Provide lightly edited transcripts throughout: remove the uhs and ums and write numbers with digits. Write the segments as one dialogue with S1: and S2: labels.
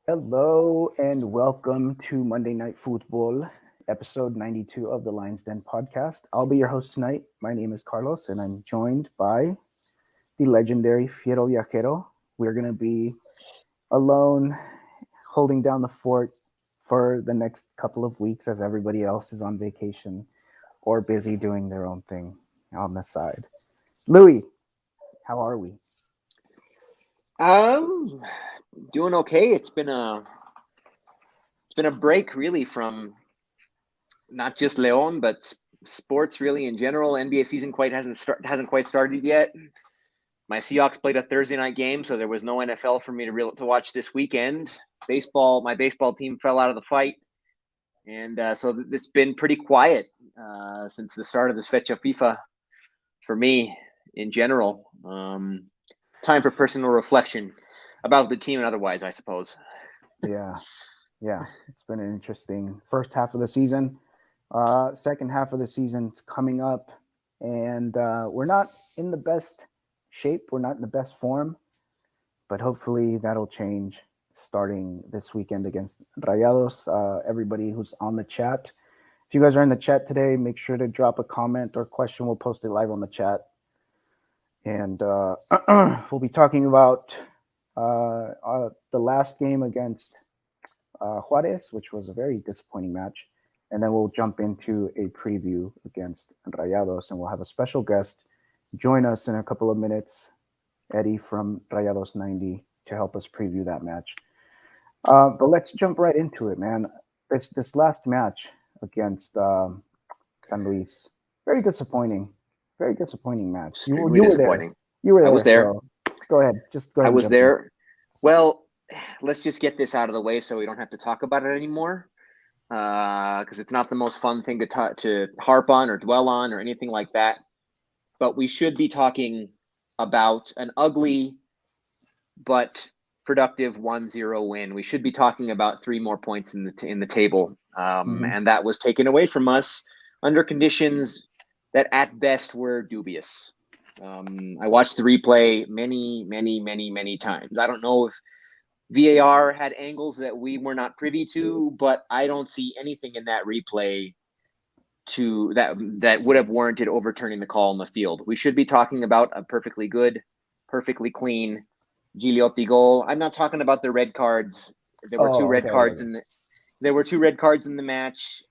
S1: Hello and welcome to Monday Night Football, episode 92 of the Lions Den podcast. I'll be your host tonight. My name is Carlos and I'm joined by the legendary Fiero Viajero. We're going to be alone holding down the fort for the next couple of weeks as everybody else is on vacation or busy doing their own thing on the side. Louis, how are we?
S2: Um, Doing okay. It's been a break really from not just Leon, but sports really in general. NBA season hasn't quite started yet. My Seahawks played a Thursday night game, so there was no NFL for me to watch this weekend. My baseball team fell out of the fight, and so it's been pretty quiet since the start of this Fecha FIFA for me in general. Time for personal reflection about the team and otherwise, I suppose.
S1: Yeah, yeah, it's been an interesting first half of the season. Second half of the season's coming up, and we're not in the best shape. We're not in the best form, but hopefully that'll change starting this weekend against Rayados. Everybody who's on the chat, if you guys are in the chat today, make sure to drop a comment or question. We'll post it live on the chat, and we'll be talking about the last game against Juarez, which was a very disappointing match. And then we'll jump into a preview against Rayados, and we'll have a special guest join us in a couple of minutes, Eddie from Rayados 90, to help us preview that match. But let's jump right into it, man. This last match against San Luis, very disappointing. Very disappointing match.
S2: Extremely
S1: You were there.
S2: disappointing.
S1: You were there.
S2: I was there.
S1: So go ahead. Just go ahead.
S2: I
S1: And
S2: was
S1: jump in.
S2: there. Well, let's just get this out of the way so we don't have to talk about it anymore. Because it's not the most fun thing to harp on or dwell on or anything like that. But we should be talking about an ugly but productive 1-0 win. We should be talking about 3 more points in the table, and that was taken away from us under conditions that at best were dubious. I watched the replay many times. I don't know if VAR had angles that we were not privy to, but I don't see anything in that replay that would have warranted overturning the call on the field. We should be talking about a perfectly good, perfectly clean Tldp goal. I'm not talking about the red cards. There were two red cards in the match.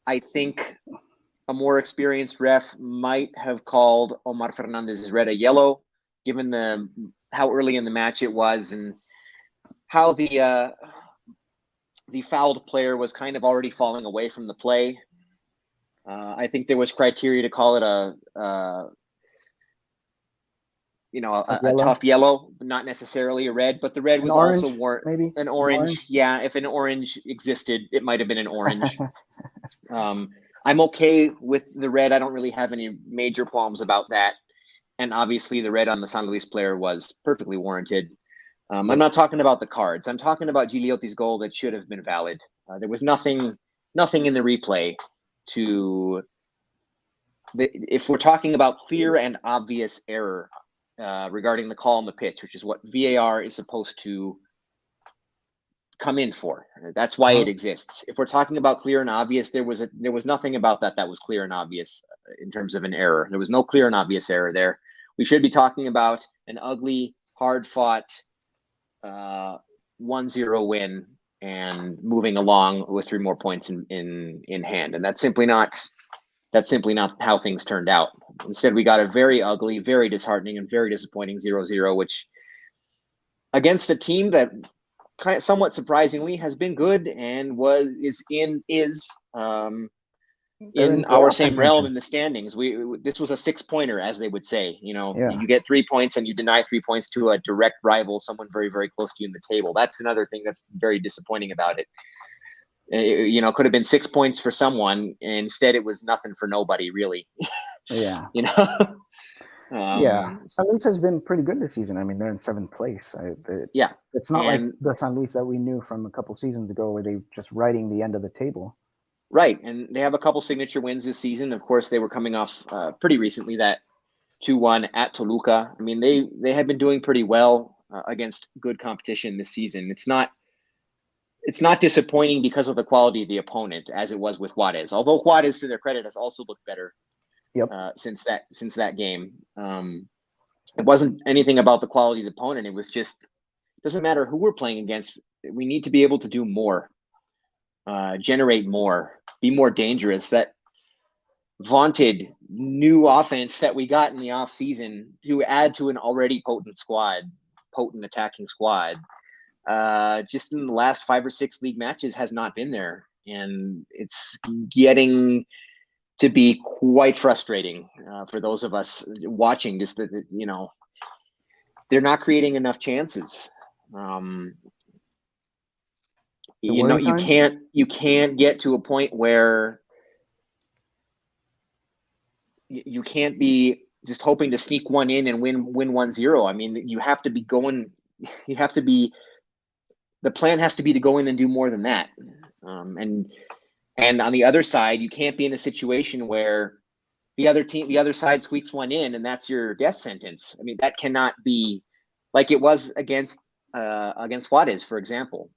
S2: I think a more experienced ref might have called Omar Fernandez's red a yellow, given how early in the match it was and how the fouled player was kind of already falling away from the play. I think there was criteria to call it a tough yellow, but not necessarily a red. But the red was
S1: orange,
S2: also
S1: maybe
S2: an orange. Yeah, if an orange existed, it might have been an orange. I'm okay with the red. I don't really have any major qualms about that. And obviously, the red on the San Luis player was perfectly warranted. I'm not talking about the cards. I'm talking about Gigliotti's goal that should have been valid. There was nothing in the replay if we're talking about clear and obvious error regarding the call on the pitch, which is what VAR is supposed to come in for. That's why it exists. If we're talking about clear and obvious, there was nothing about that was clear and obvious in terms of an error. There was no clear and obvious error there. We should be talking about an ugly, hard-fought 1-0 win and moving along with 3 more points in hand. And that's simply not how things turned out. Instead, we got a very ugly, very disheartening, and very disappointing 0-0, which against a team that somewhat surprisingly has been good and is in our same realm in the standings. This was a 6-pointer, as they would say. You get 3 points and you deny 3 points to a direct rival, someone very, very close to you in the table. That's another thing that's very disappointing about it. Could have been 6 points for someone, and instead it was nothing for nobody, really.
S1: Yeah. San Luis has been pretty good this season. I mean, they're in 7th place. It's not like the San Luis that we knew from a couple seasons ago, where they just riding the end of the table.
S2: Right, and they have a couple signature wins this season. Of course, they were coming off pretty recently that 2-1 at Toluca. I mean, they have been doing pretty well against good competition this season. It's not disappointing because of the quality of the opponent, as it was with Juarez. Although Juarez, to their credit, has also looked better since that game. It wasn't anything about the quality of the opponent. It was just, doesn't matter who we're playing against. We need to be able to do more, generate more, be more dangerous. That vaunted new offense that we got in the offseason to add to an already potent attacking squad, just in the last 5 or 6 league matches has not been there. And it's getting to be quite frustrating for those of us watching this, that, you know, they're not creating enough chances. You know, you can't get to a point where you can't be just hoping to sneak one in and win 1-0. I mean, you have to be going, the plan has to be to go in and do more than that. And on the other side, you can't be in a situation where the other side squeaks one in and that's your death sentence. I mean, that cannot be like it was against Juarez, for example,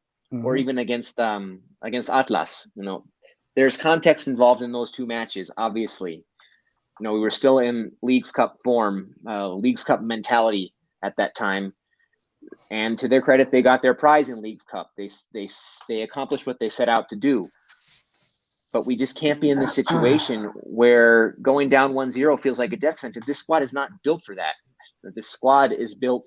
S2: or even against Atlas. You know, there's context involved in those 2 matches, obviously. You know, we were still in Leagues Cup form, Leagues Cup mentality at that time. And to their credit, they got their prize in Leagues Cup. They accomplished what they set out to do. But we just can't be in this situation where going down 1-0 feels like a death sentence. This squad is not built for that. This squad is built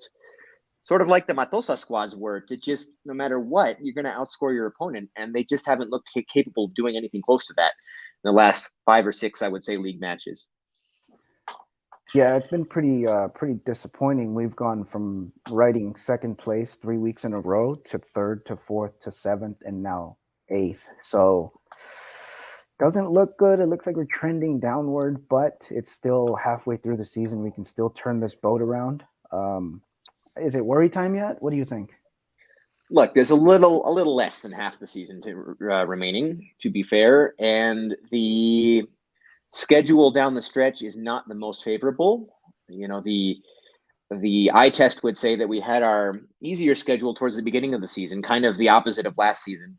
S2: sort of like the Matosa squads were, to just, no matter what, you're going to outscore your opponent. And they just haven't looked capable of doing anything close to that in the last 5 or 6, I would say, league matches.
S1: Yeah, it's been pretty disappointing. We've gone from riding second place 3 weeks in a row to third to fourth to seventh and now 8th. So doesn't look good. It looks like we're trending downward, but it's still halfway through the season. We can still turn this boat around. Is it worry time yet? What do you think?
S2: Look, there's a little less than half the season remaining, to be fair, and the schedule down the stretch is not the most favorable. You know, the eye test would say that we had our easier schedule towards the beginning of the season, kind of the opposite of last season,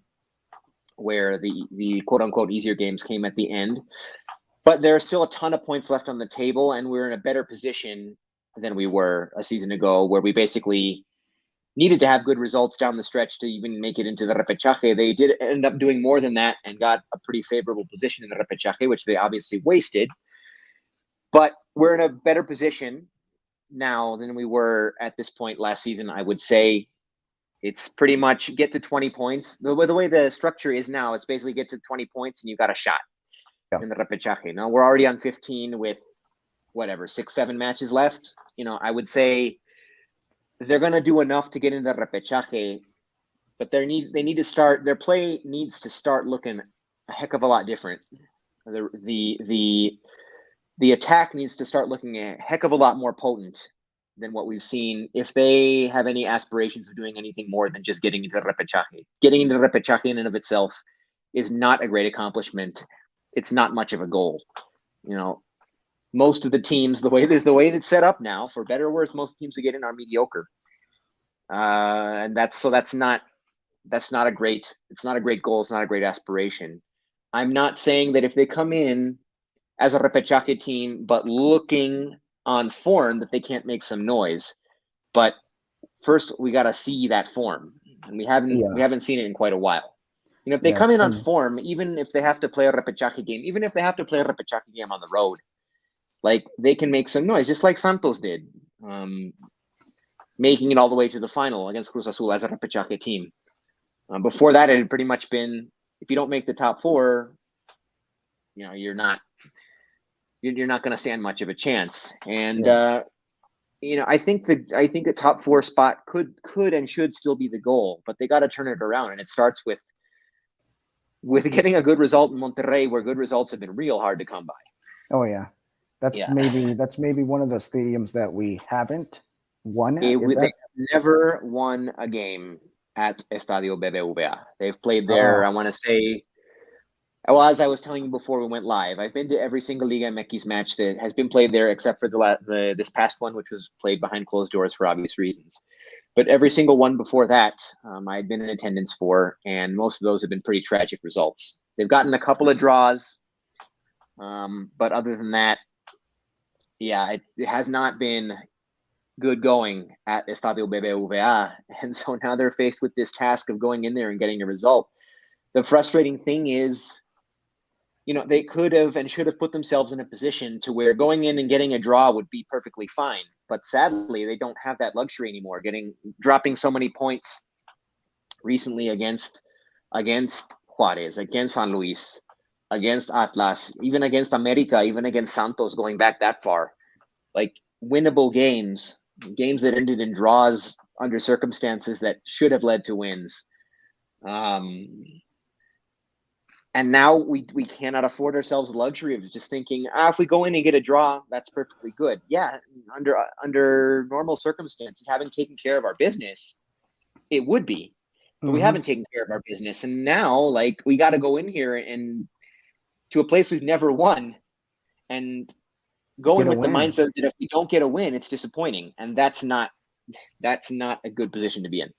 S2: where the quote unquote easier games came at the end. But there are still a ton of points left on the table, and we're in a better position than we were a season ago, where we basically needed to have good results down the stretch to even make it into the repechaje. They did end up doing more than that and got a pretty favorable position in the repechaje, which they obviously wasted. But we're in a better position now than we were at this point last season. I would say it's pretty much get to 20 points. The way the structure is now, it's basically get to 20 points and you got a shot in the repechaje. Now we're already on 15 with whatever, 6-7 matches left. You know, I would say they're going to do enough to get into the repechaje, but they need to start, their play needs to start looking a heck of a lot different. The attack needs to start looking a heck of a lot more potent than what we've seen if they have any aspirations of doing anything more than just getting into the repechaje. Getting into the repechaje in and of itself is not a great accomplishment. It's not much of a goal. You know, most of the teams, the way it's set up now, for better or worse, most teams who get in are mediocre. And that's not a great goal. It's not a great aspiration. I'm not saying that if they come in as a repechaje team, but looking on form, that they can't make some noise. But first, we got to see that form, and we haven't seen it in quite a while. You know, if they come in on form, even if they have to play a repechaje game, even if they have to play a repechaje game on the road, like, they can make some noise, just like Santos did, making it all the way to the final against Cruz Azul as a repechaje team. Before that, it had pretty much been, if you don't make the top 4, you know, you're not going to stand much of a chance. And you know, I think a top 4 spot could and should still be the goal, but they got to turn it around, and it starts with getting a good result in Monterrey, where good results have been real hard to come by.
S1: Oh yeah, that's maybe one of the stadiums that we haven't won at.
S2: They've never won a game at Estadio BBVA. They've played there, I want to say, Well, as I was telling you before we went live, I've been to every single LigaMX match that has been played there, except for this past one, which was played behind closed doors for obvious reasons. But every single one before that, I had been in attendance for, and most of those have been pretty tragic results. They've gotten a couple of draws, but other than that, yeah, it has not been good going at Estadio BBVA. And so now they're faced with this task of going in there and getting a result. The frustrating thing is, they could have and should have put themselves in a position to where going in and getting a draw would be perfectly fine. But sadly, they don't have that luxury anymore, dropping so many points recently against Juarez, against San Luis, against Atlas, even against America, even against Santos, going back that far. Like, winnable games that ended in draws under circumstances that should have led to wins. And now we cannot afford ourselves the luxury of just thinking, if we go in and get a draw, that's perfectly good. Yeah, under normal circumstances, having taken care of our business, it would be. But we haven't taken care of our business. And now, like, we got to go in here and to a place we've never won and go in with the mindset that if we don't get a win, it's disappointing. And that's not a good position to be in.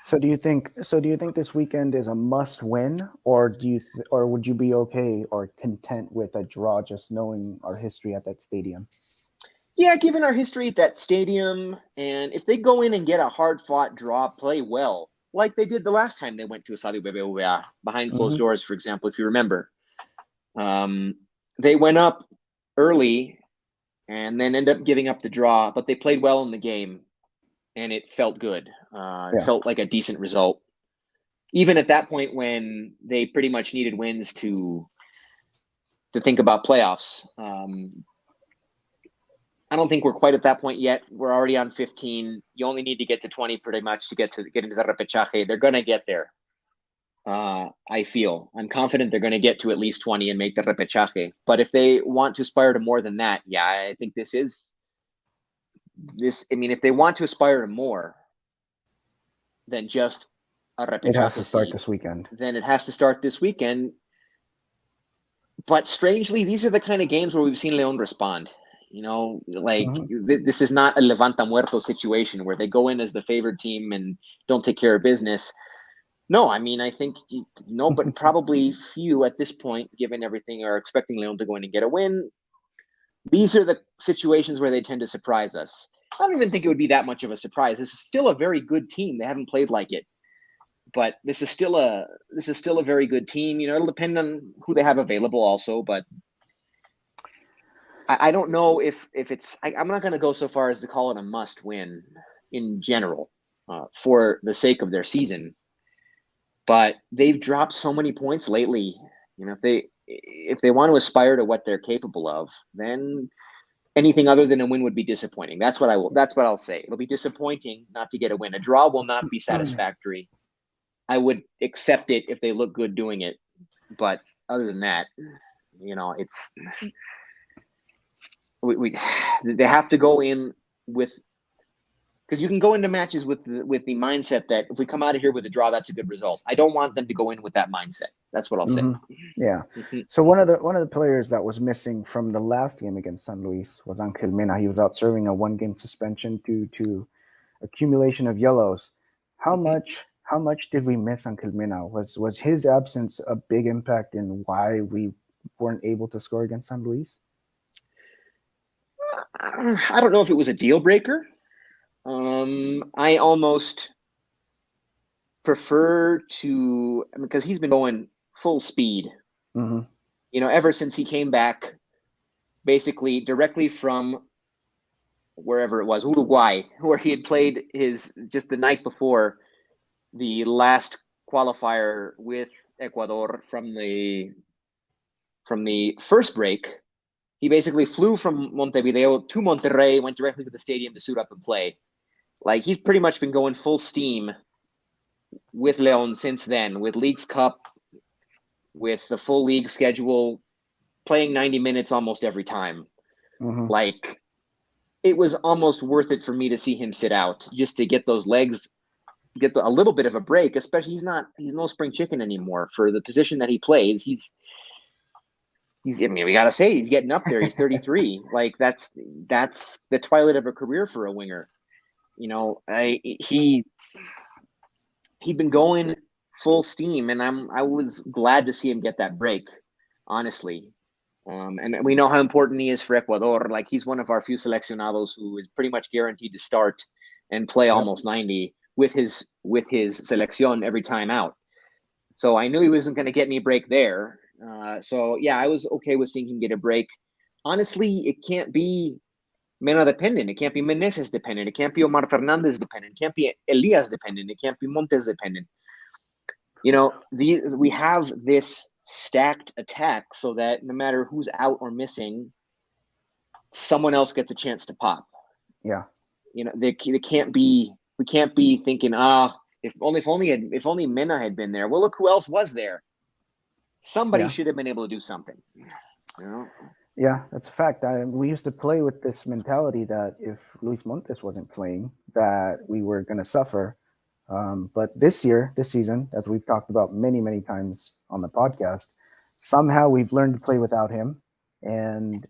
S1: So do you think this weekend is a must win, or or would you be okay or content with a draw, just knowing our history at that stadium?
S2: Yeah, given our history at that stadium, and if they go in and get a hard-fought draw, play well, like they did the last time they went to Estadio BBVA behind closed doors, for example, if you remember. They went up early and then ended up giving up the draw, but they played well in the game. And it felt good. It felt like a decent result. Even at that point when they pretty much needed wins to think about playoffs. I don't think we're quite at that point yet. We're already on 15. You only need to get to 20 pretty much to get into the repechaje. They're going to get there. I feel. I'm confident they're going to get to at least 20 and make the repechaje. But if they want to aspire to more than that, yeah, I think if they want to aspire to more than just a repechaje,
S1: it has to start this weekend.
S2: Then it has to start this weekend. But strangely, these are the kind of games where we've seen León respond. This is not a levanta muerto situation where they go in as the favored team and don't take care of business. No, I think but probably few at this point, given everything, are expecting León to go in and get a win. These are the situations where they tend to surprise us. I don't even think it would be that much of a surprise. This is still a very good team. They haven't played like it, but this is still a very good team. It'll depend on who they have available also, but I don't know if it's. I'm not going to go so far as to call it a must win in general for the sake of their season. But they've dropped so many points lately. If they want to aspire to what they're capable of, then anything other than a win would be disappointing. That's what I'll say. It'll be disappointing not to get a win. A draw will not be satisfactory. I would accept it if they look good doing it. But other than that, it's they have to go in with, because you can go into matches with the mindset that if we come out of here with a draw, that's a good result. I don't want them to go in with that mindset. That's what I'll say.
S1: Yeah. So one of the players that was missing from the last game against San Luis was Angel Mena. He was out serving a 1-game suspension due to accumulation of yellows. How much did we miss Angel Mena? Was his absence a big impact in why we weren't able to score against San Luis?
S2: I don't know if it was a deal breaker. I almost prefer to, because he's been going full speed, ever since he came back, basically directly from wherever it was, Uruguay, where he had played just the night before the last qualifier with Ecuador from the first break. He basically flew from Montevideo to Monterrey, went directly to the stadium to suit up and play. Like, he's pretty much been going full steam with León since then, with Leagues Cup, with the full league schedule, playing 90 minutes almost every time. Like, it was almost worth it for me to see him sit out just to get those legs, a little bit of a break, especially he's no spring chicken anymore for the position that he plays. we gotta say he's getting up there. He's 33. Like that's the twilight of a career for a winger. He'd been going full steam, and I was glad to see him get that break, honestly. And we know how important he is for Ecuador. Like he's one of our few seleccionados who is pretty much guaranteed to start and play almost 90 with his selección every time out. So I knew he wasn't going to get any break there. So yeah, I was okay with seeing him get a break. Honestly, it can't be Mena dependent. It can't be Meneses dependent. It can't be Omar Fernandez dependent. It can't be Elias dependent. It can't be Montes dependent. We have this stacked attack so that no matter who's out or missing, someone else gets a chance to pop.
S1: Yeah.
S2: They can't be. We can't be thinking, if only Mena had been there. Well, look who else was there. Somebody should have been able to do something.
S1: Yeah, that's a fact. We used to play with this mentality that if Luis Montes wasn't playing, that we were going to suffer. But this season, as we've talked about many, many times on the podcast, somehow we've learned to play without him. And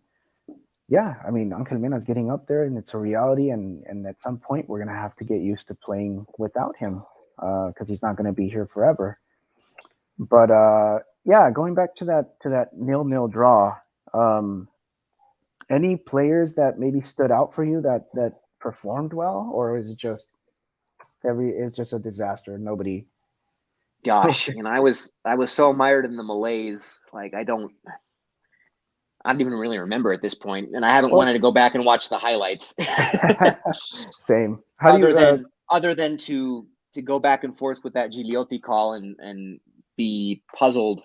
S1: yeah, I mean, Angel Mena's getting up there, and it's a reality. And at some point, we're going to have to get used to playing without him because he's not going to be here forever. But yeah, going back to that 0-0 draw. Any players that maybe stood out for you that performed well, or is it just it's just a disaster? Nobody.
S2: Gosh, I was so mired in the malaise. Like I don't even really remember at this point, and I haven't wanted to go back and watch the highlights.
S1: Same.
S2: Other than to go back and forth with that Gigliotti call and be puzzled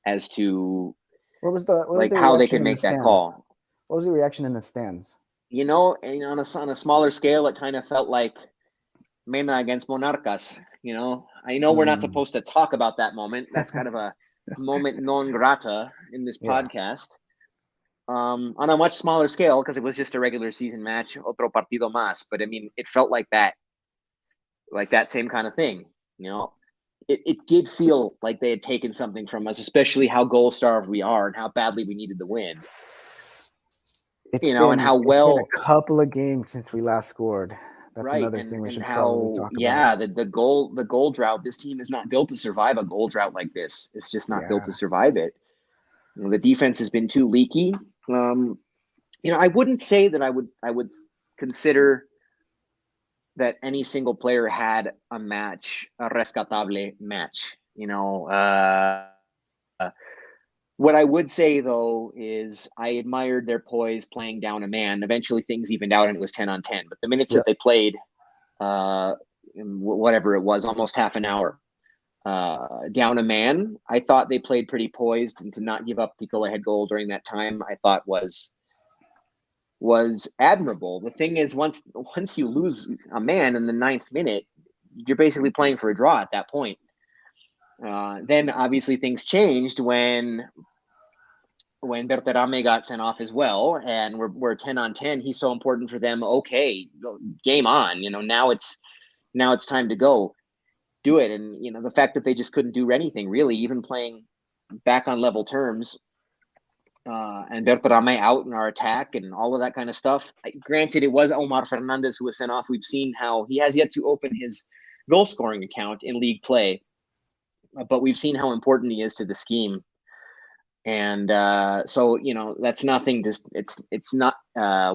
S2: as to how they can make that call.
S1: What was the reaction in the stands?
S2: And on a smaller scale, it kind of felt like Mena against Monarcas. I know we're not supposed to talk about that moment. That's kind of a moment non grata in this podcast. On a much smaller scale, because it was just a regular season match, otro partido más. But I mean, it felt like that same kind of thing. It did feel like they had taken something from us, especially how goal-starved we are and how badly we needed the win. And how well.
S1: It's been a couple of games since we last scored. That's another thing we should probably talk about.
S2: Yeah, the goal drought. This team is not built to survive a goal drought like this. It's just not built to survive it. The defense has been too leaky. I wouldn't say that I would consider that any single player had a rescatable match. What I would say, though, is I admired their poise playing down a man. Eventually, things evened out, and it was 10-on-10. But the minutes that they played, whatever it was, almost half an hour, down a man, I thought they played pretty poised, and to not give up the go-ahead goal during that time, I thought was admirable. The thing is, once you lose a man in the 9th minute, you're basically playing for a draw at that point. Then obviously things changed when Berterame got sent off as well, and we're 10-on-10. He's so important for them. Okay, game on. Now it's time to go do it. And the fact that they just couldn't do anything really, even playing back on level terms. And Berterame out in our attack and all of that kind of stuff. Granted, it was Omar Fernandez who was sent off. We've seen how he has yet to open his goal scoring account in league play, but we've seen how important he is to the scheme. And so that's nothing. It's not.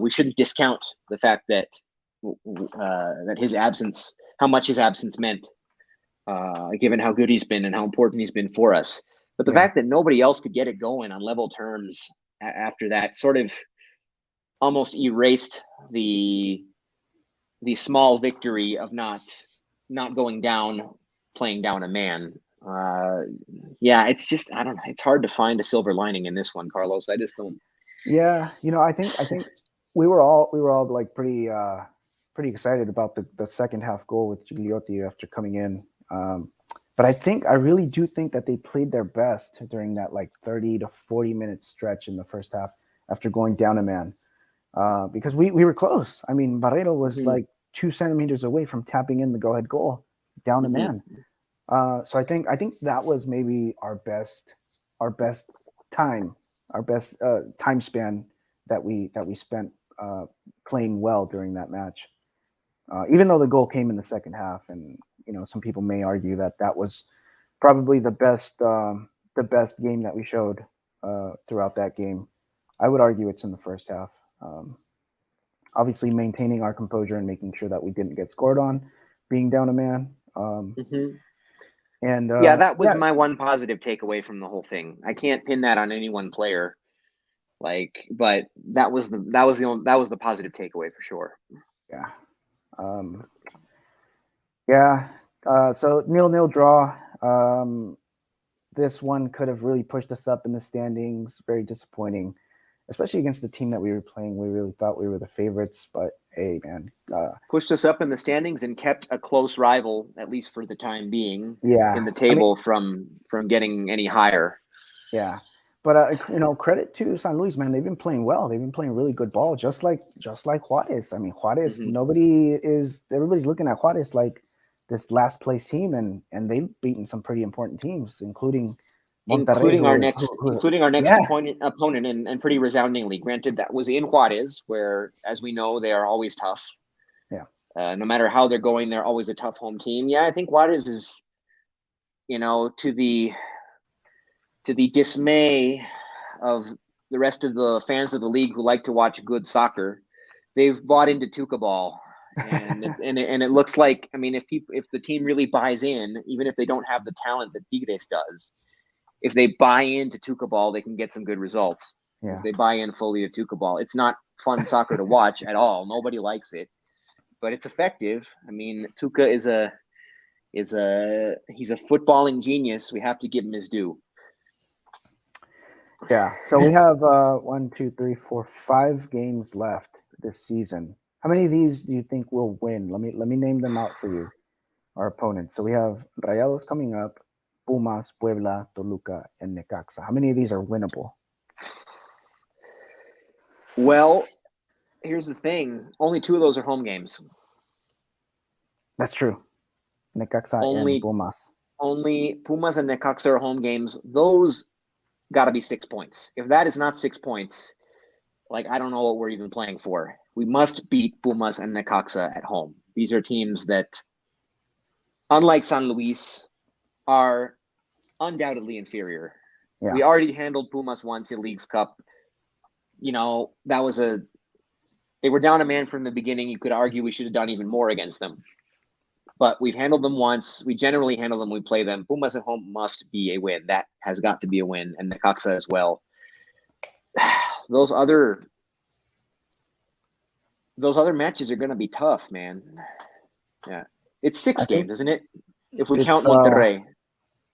S2: We shouldn't discount the fact that his absence, how much his absence meant, given how good he's been and how important he's been for us. But the fact that nobody else could get it going on level terms after that sort of almost erased the small victory of not going down, playing down a man. It's just, I don't know. It's hard to find a silver lining in this one, Carlos. I just don't.
S1: Yeah, I think we were all like pretty excited about the second half goal with Gigliotti after coming in. But I really do think that they played their best during that like 30 to 40 minute stretch in the first half after going down a man, because we were close. I mean, Barreiro was like 2 centimeters away from tapping in the go-ahead goal down a man. So I think that was maybe our best time time span that we spent playing well during that match. Even though the goal came in the second half, and some people may argue that that was probably the best game that we showed throughout that game. I would argue it's in the first half. Obviously, maintaining our composure and making sure that we didn't get scored on, being down a man. And
S2: that was my one positive takeaway from the whole thing. I can't pin that on any one player, but that was the positive takeaway for sure.
S1: Yeah. So 0-0 draw. This one could have really pushed us up in the standings. Very disappointing, especially against the team that we were playing. We really thought we were the favorites, but hey, man,
S2: pushed us up in the standings and kept a close rival, at least for the time being,
S1: yeah,
S2: in the table from getting any higher.
S1: Yeah, but credit to San Luis, man. They've been playing well. They've been playing really good ball, just like Juarez. I mean, Juarez. Everybody's looking at Juarez like this last place team, and they've beaten some pretty important teams, including Monterrey,
S2: including our next opponent, and pretty resoundingly. Granted, that was in Juarez, where, as we know, they are always tough.
S1: Yeah.
S2: No matter how they're going, they're always a tough home team. Yeah, I think Juarez is, to the dismay of the rest of the fans of the league who like to watch good soccer, they've bought into Tuca ball. And it looks like, I mean, if the team really buys in, even if they don't have the talent that Tigres does, if they buy into Tuca ball, they can get some good results.
S1: Yeah.
S2: If they buy in fully to Tuca ball, it's not fun soccer to watch at all. Nobody likes it, but it's effective. I mean, Tuca is he's a footballing genius. We have to give him his due.
S1: Yeah. So we have 1, 2, 3, 4, 5 games left this season. How many of these do you think we'll win? Let me name them out for you. Our opponents. So we have Rayados coming up, Pumas, Puebla, Toluca, and Necaxa. How many of these are winnable?
S2: Well, here's the thing. Only 2 of those are home games.
S1: That's true. Necaxa and Pumas.
S2: Only Pumas and Necaxa are home games. Those got to be 6 points. If that is not 6 points, I don't know what we're even playing for. We must beat Pumas and Necaxa at home. These are teams that, unlike San Luis, are undoubtedly inferior. Yeah. We already handled Pumas once in Leagues Cup. That was they were down a man from the beginning. You could argue we should have done even more against them. But we've handled them once. We generally handle them. We play them. Pumas at home must be a win. That has got to be a win. And Necaxa as well. Those other matches are going to be tough, man. Yeah. It's 6 games, isn't it? If we count Monterrey.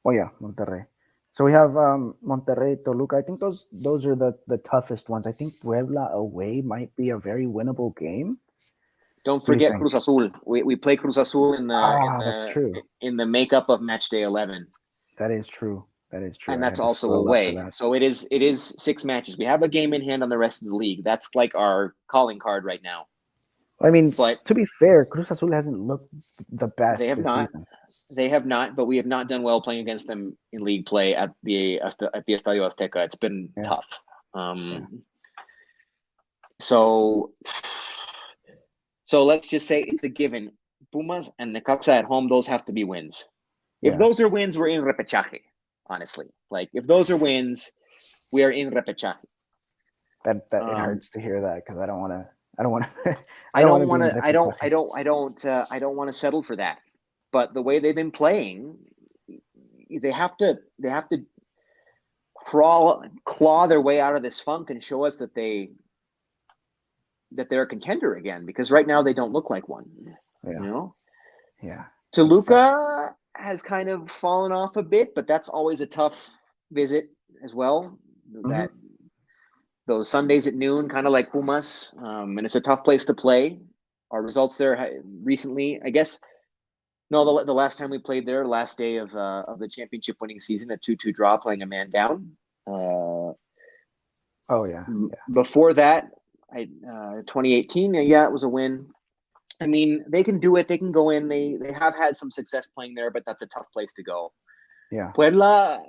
S1: Monterrey. So we have Monterrey, Toluca. I think those are the toughest ones. I think Puebla away might be a very winnable game.
S2: Don't forget Cruz Azul. We play Cruz Azul
S1: that's true.
S2: In the makeup of match day 11.
S1: That is true.
S2: And that's also away. So it is 6 matches. We have a game in hand on the rest of the league. That's like our calling card right now.
S1: I mean, but to be fair, Cruz Azul hasn't looked the best this season.
S2: They have not, but we have not done well playing against them in league play at the Estadio Azteca. It's been tough. So let's just say it's a given. Pumas and Necaxa at home, those have to be wins. If those are wins, we're in repechaje. Honestly, if those are wins, we are in repechaje.
S1: That it hurts to hear that because I don't want to. I don't
S2: want to settle for that. But the way they've been playing, they have to claw their way out of this funk and show us that they're a contender again. Because right now they don't look like one.
S1: Yeah.
S2: Toluca has kind of fallen off a bit, but that's always a tough visit as well. That those Sundays at noon, kind of like Pumas, and it's a tough place to play. Our results there recently, I guess. No, the last time we played there, last day of the championship winning season, a 2-2 draw, playing a man down. Before that, 2018, it was a win. I mean, they can do it. They can go in. They have had some success playing there, but that's a tough place to go.
S1: Yeah.
S2: Puebla,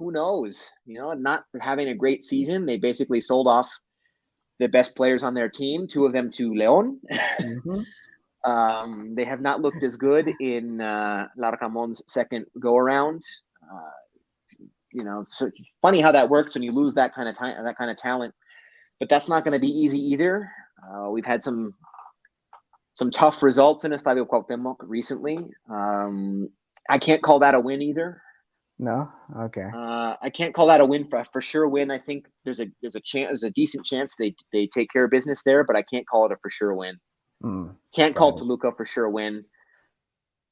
S2: who knows? Not having a great season. They basically sold off the best players on their team, two of them to León.
S1: Mm-hmm.
S2: They have not looked as good in Larcamon's second go around. So funny how that works when you lose that kind of time, that kind of talent. But that's not going to be easy either. We've had some tough results in Estadio Cuauhtémoc recently. I can't call that a win either.
S1: No, okay.
S2: I can't call that a win for sure. Win. I think there's a chance, there's a decent chance they take care of business there, but I can't call it a for sure win. Can't call Toluca for sure win.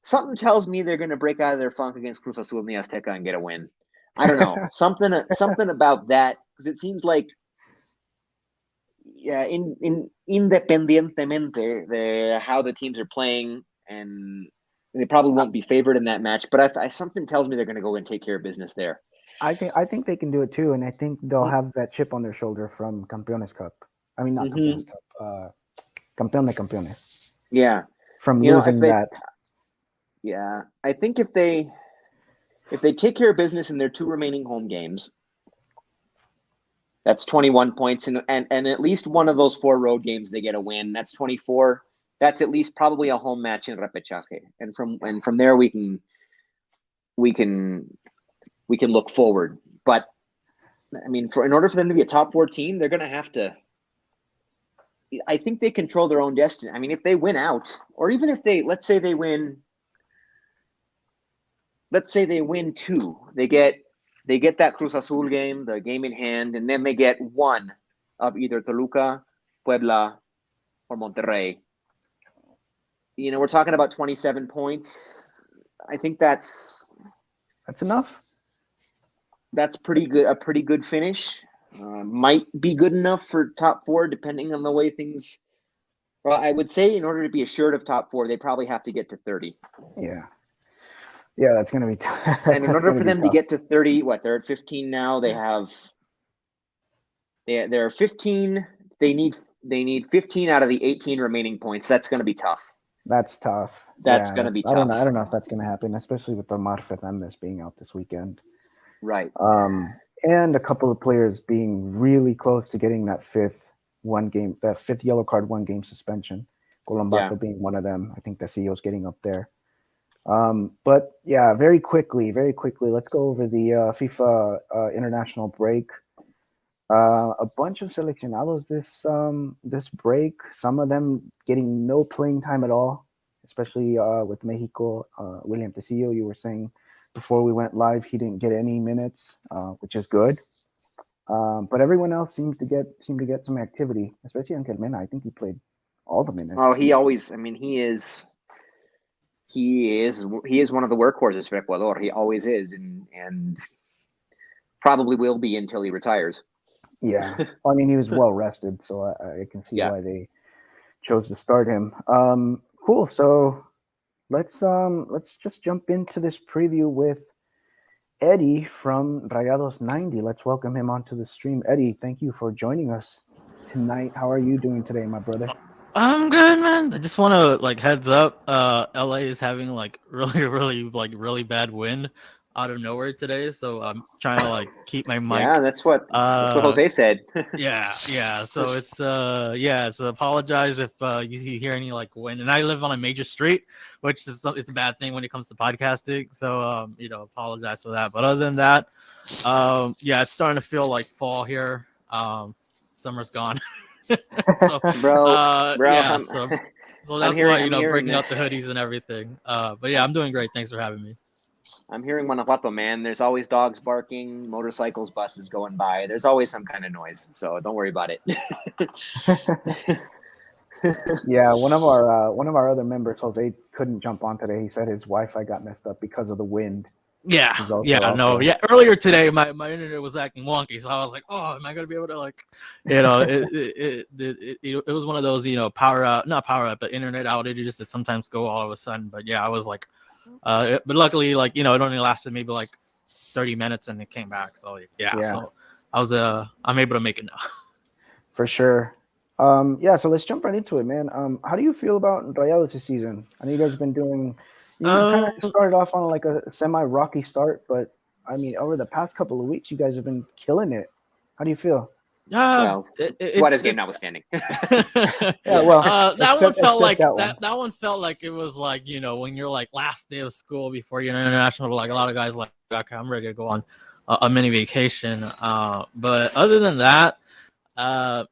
S2: Something tells me they're going to break out of their funk against Cruz Azul in the Azteca and get a win. I don't know. something about that, because it seems like, yeah, independientemente how the teams are playing, and they probably won't be favored in that match. But something tells me they're going to go and take care of business there.
S1: I think they can do it too, and I think they'll have that chip on their shoulder from Campeones Cup. I mean, not Campeones Cup. Campeón de Campeones.
S2: Yeah,
S1: from losing that.
S2: Yeah, I think if they take care of business in their two remaining home games, that's 21 points, and at least one of those 4 road games they get a win. That's 24. That's at least probably a home match in repechaje, and from there we can look forward. But I mean, in order for them to be a top 4 team, they're going to have to. I think they control their own destiny. I mean, if they win out, or even if let's say they win 2, they get that Cruz Azul game, the game in hand, and then they get 1 of either Toluca, Puebla, or Monterrey. We're talking about 27 points. I think that's
S1: enough.
S2: That's pretty good. A pretty good finish. Might be good enough for top 4, depending on the way things. Well, I would say in order to be assured of top 4, they probably have to get to 30.
S1: Yeah, that's going to be tough.
S2: And in order for them to get to 30, they're at 15 now. They're 15. They need 15 out of the 18 remaining points. That's going to be tough.
S1: That's tough.
S2: That's going to be tough.
S1: I don't know if that's going to happen, especially with Omar Fernandez being out this weekend.
S2: Right.
S1: And a couple of players being really close to getting that fifth yellow card, 1 game suspension. Colombato being one of them. I think the CEO's getting up there. But yeah, very quickly, let's go over the FIFA international break. A bunch of seleccionados this break. Some of them getting no playing time at all, especially with Mexico. William Tecillo, you were saying before we went live, he didn't get any minutes, which is good. But everyone else seemed to get some activity, especially Angel Mena. I think he played all the minutes.
S2: Oh, he always. I mean, he is one of the workhorses for Ecuador. He always is, and probably will be until he retires.
S1: Yeah, I mean, he was well rested, so I can see why they chose to start him. Cool. So let's just jump into this preview with Eddie from Rayados 90. Let's welcome him onto the stream. Eddie, thank you for joining us tonight. How are you doing today, my brother?
S3: I'm good, man. I just want to heads up. LA is having really bad wind out of nowhere today, so I'm trying to keep my mic.
S2: Yeah, that's what Jose said.
S3: yeah. So it's So apologize if you hear any wind. And I live on a major street, which is it's a bad thing when it comes to podcasting. So apologize for that. But other than that, it's starting to feel like fall here. Summer's gone. So,
S2: bro.
S3: So that's why bringing out the hoodies and everything. But yeah, I'm doing great. Thanks for having me.
S2: I'm hearing Guanajuato, man. There's always dogs barking, motorcycles, buses going by. There's always some kind of noise, so don't worry about it.
S1: Yeah, one of our other members, Jose, couldn't jump on today. He said his Wi-Fi got messed up because of the wind.
S3: Earlier today, my internet was acting wonky, so I was like, "Oh, am I gonna be able to it was one of those not power out, but internet outages that sometimes go all of a sudden." But yeah, I was like, but luckily, it only lasted maybe 30 minutes and it came back. So so I'm able to make it now.
S1: For sure. So let's jump right into it, man. How do you feel about Rayados this season? I know you guys have been doing. You kind of started off on a semi-rocky start, but I mean, over the past couple of weeks, you guys have been killing it. How do you feel?
S2: Well, Suarez game
S3: It's
S2: notwithstanding.
S1: Yeah, well,
S3: that one felt
S1: except
S3: like
S1: that one.
S3: that one felt like it was like, when you're like last day of school before you're international, like a lot of guys like, okay, I'm ready to go on a mini vacation. But other than that, uh,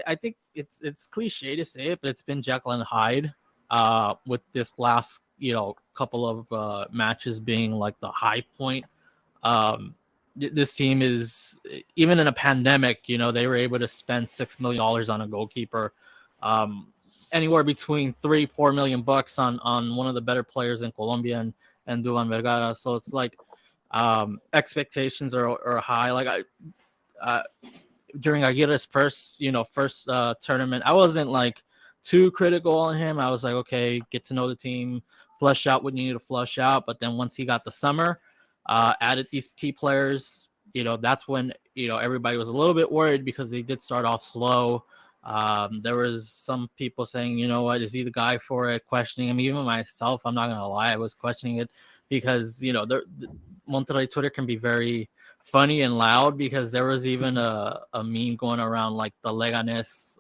S3: I think it's cliche to say it, but it's been Jekyll and Hyde. With this last couple of matches being like the high point. Um, this team is, even in a pandemic, they were able to spend $6 million on a goalkeeper. Anywhere between 3-4 million bucks on one of the better players in Colombia and Duan Vergara. So it's like expectations are high. Like during Aguirre's first tournament, I wasn't like too critical on him. I was like, okay, get to know the team, flush out what you need to flush out. But then once he got the summer, added these key players, that's when everybody was a little bit worried because they did start off slow. There was some people saying, what, is he the guy for it? Questioning him. Even myself, I'm not gonna lie, I was questioning it because Monterrey Twitter can be very funny and loud, because there was even a meme going around like the Leganes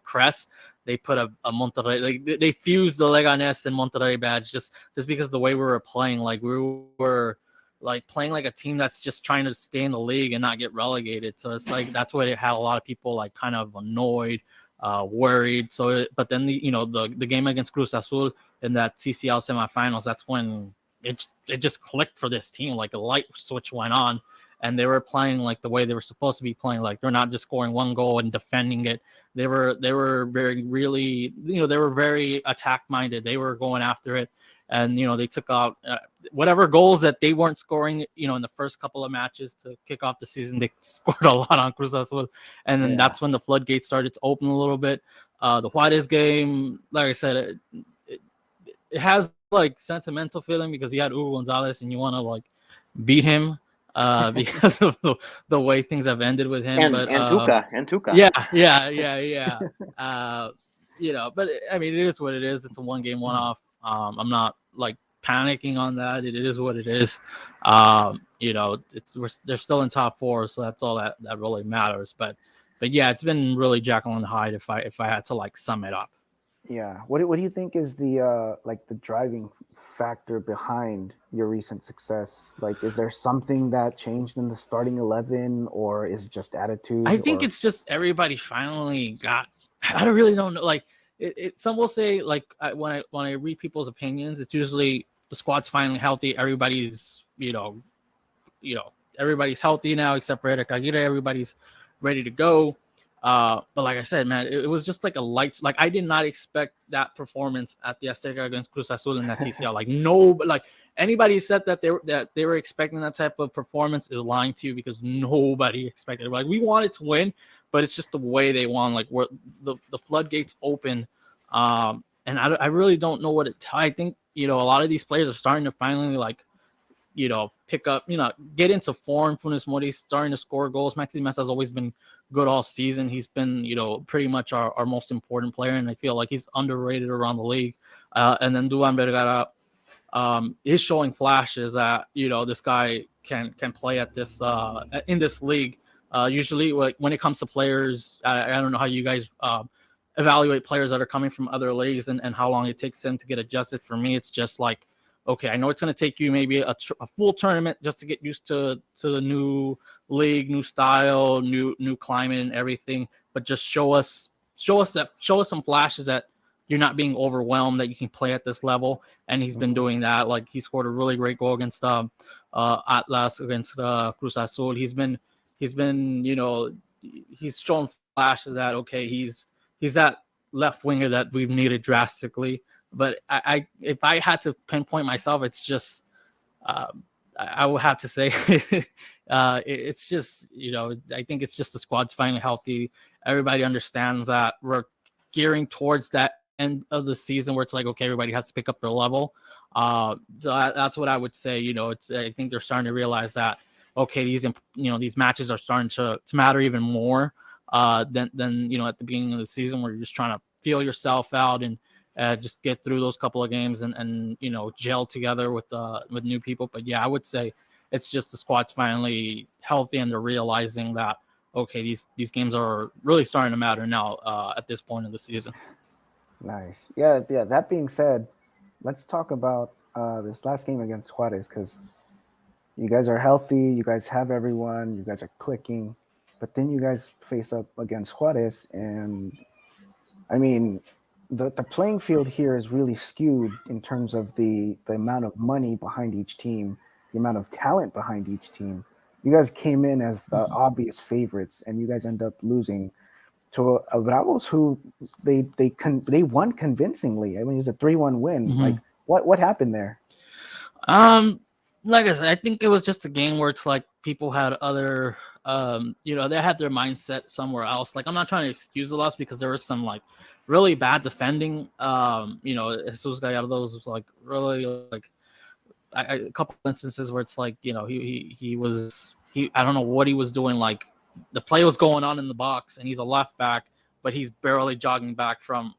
S3: crest. They put a Monterrey, like they fused the Leganes and Monterrey badge just because the way we were playing, like we were like playing like a team that's just trying to stay in the league and not get relegated. So it's like that's what it had a lot of people like kind of annoyed, worried. But then the game against Cruz Azul in that CCL semifinals, that's when it just clicked for this team. Like a light switch went on, and they were playing like the way they were supposed to be playing. Like they're not just scoring one goal and defending it. They were very really they were very attack minded. They were going after it, and they took out whatever goals that they weren't scoring in the first couple of matches to kick off the season. They scored a lot on Cruz Azul, and then that's when the floodgates started to open a little bit. The Juarez game, like I said, it has like sentimental feeling because you had Hugo Gonzalez and you want to like beat him because of the way things have ended with him.
S2: And Tuca.
S3: Yeah. But I mean, it is what it is. It's a one game one off. I'm not like panicking on that. It is what it is. They're still in top four, so that's all that really matters. But yeah, it's been really Jekyll and Hyde if I had to like sum it up.
S1: Yeah. What do you think is the the driving factor behind your recent success? Like, is there something that changed in the starting 11, or is it just attitude?
S3: I think it's just everybody finally got. I don't know. Like, some will say like when I read people's opinions, it's usually the squad's finally healthy. Everybody's everybody's healthy now except for Eric Aguirre. Everybody's ready to go. But like I said, man, it was just like a light. Like I did not expect that performance at the Azteca against Cruz Azul in that CCL. Like anybody said that they were expecting that type of performance is lying to you, because nobody expected it. Like we wanted to win, but it's just the way they won. Like where the floodgates open, and I really don't know what it. I think a lot of these players are starting to finally like pick up, get into form. Funes Mori's starting to score goals. Maxi Mesa has always been good all season. He's been, pretty much our most important player, and I feel like he's underrated around the league. And then Duan Vergara is showing flashes that, this guy can play at this in this league. Usually, like when it comes to players, I don't know how you guys evaluate players that are coming from other leagues and how long it takes them to get adjusted. For me, it's just like, okay, I know it's going to take you maybe a full tournament just to get used to the new league, new style, new climate and everything. But just show us some flashes that you're not being overwhelmed, that you can play at this level. And he's been doing that. Like he scored a really great goal against Atlas, against Cruz Azul. He's shown flashes that, okay, he's that left winger that we've needed drastically. But if I had to pinpoint myself, it's just I would have to say it's just I think it's just the squad's finally healthy. Everybody understands that we're gearing towards that end of the season where it's like, okay, everybody has to pick up their level. So that's what I would say. I think they're starting to realize that, okay, these matches are starting to matter even more than at the beginning of the season, where you're just trying to feel yourself out and just get through those couple of games and gel together with new people. But yeah, I would say It's just the squad's finally healthy and they're realizing that, okay, these games are really starting to matter now at this point in the season.
S1: Nice. Yeah. That being said, let's talk about this last game against Juarez, because you guys are healthy. You guys have everyone. You guys are clicking. But then you guys face up against Juarez. And I mean, the playing field here is really skewed in terms of the amount of money behind each team, the amount of talent behind each team. You guys came in as the obvious favorites, and you guys end up losing to a Bravos who they won convincingly. I mean, it was a 3-1 win.
S3: Mhm.
S1: Like, what happened there?
S3: Like I said, I think it was just a game where it's like people had other, they had their mindset somewhere else. Like, I'm not trying to excuse the loss because there was some like really bad defending. Jesus Gallardo's was like really like a couple instances where it's like, I don't know what he was doing. Like, the play was going on in the box and he's a left back, but he's barely jogging back from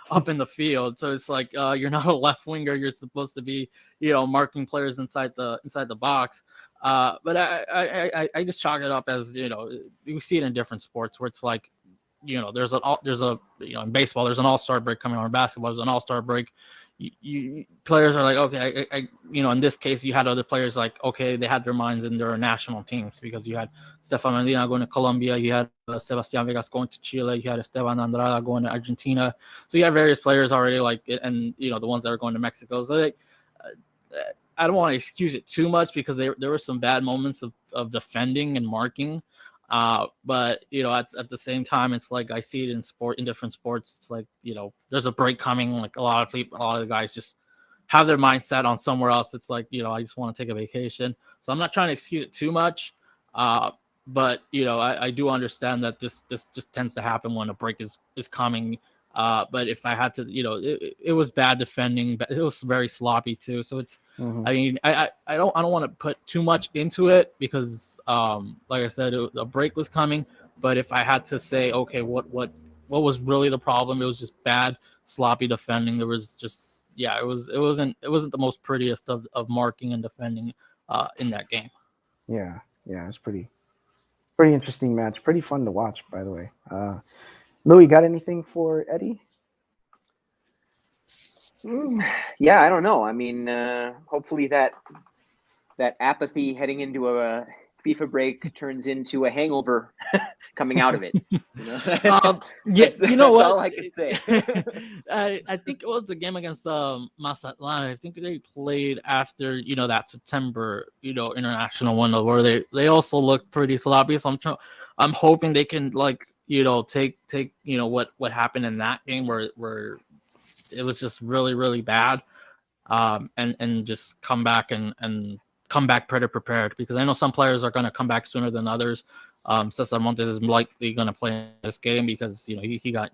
S3: up in the field. So it's like, you're not a left winger. You're supposed to be, marking players inside the box. But I just chalk it up as, you see it in different sports where it's like, there's in baseball, there's an all-star break coming on. In basketball, there's an all-star break. Players are like, okay, in this case, you had other players like, okay, they had their minds in their national teams because you had Stefan Medina going to Colombia, you had Sebastian Vegas going to Chile, you had Esteban Andrada going to Argentina. So you have various players already, like, and the ones that are going to Mexico. So I don't want to excuse it too much because there were some bad moments of defending and marking. But at the same time, it's like I see it in different sports. It's like, there's a break coming. Like a lot of the guys just have their mindset on somewhere else. It's like, I just want to take a vacation. So I'm not trying to excuse it too much. But I do understand that this just tends to happen when a break is coming. But if I had to, it was bad defending, but it was very sloppy too. So it's, I mean, I don't want to put too much into it because, like I said, a break was coming. But if I had to say, okay, what was really the problem? It was just bad, sloppy defending. There was just, it wasn't the most prettiest of marking and defending in that game.
S1: Yeah, it was pretty interesting match. Pretty fun to watch, by the way. Louis, got anything for Eddie?
S2: Yeah, I don't know. I mean, hopefully that apathy heading into a FIFA break turns into a hangover coming out of it.
S3: You know what?
S2: All I can say.
S3: I think it was the game against Mazatlan. I think they played after that September international one where they also looked pretty sloppy. So I'm hoping they can take what happened in that game where it was just really, really bad, and just come back and come back pretty prepared, because I know some players are going to come back sooner than others. Cesar Montes is likely going to play in this game because he got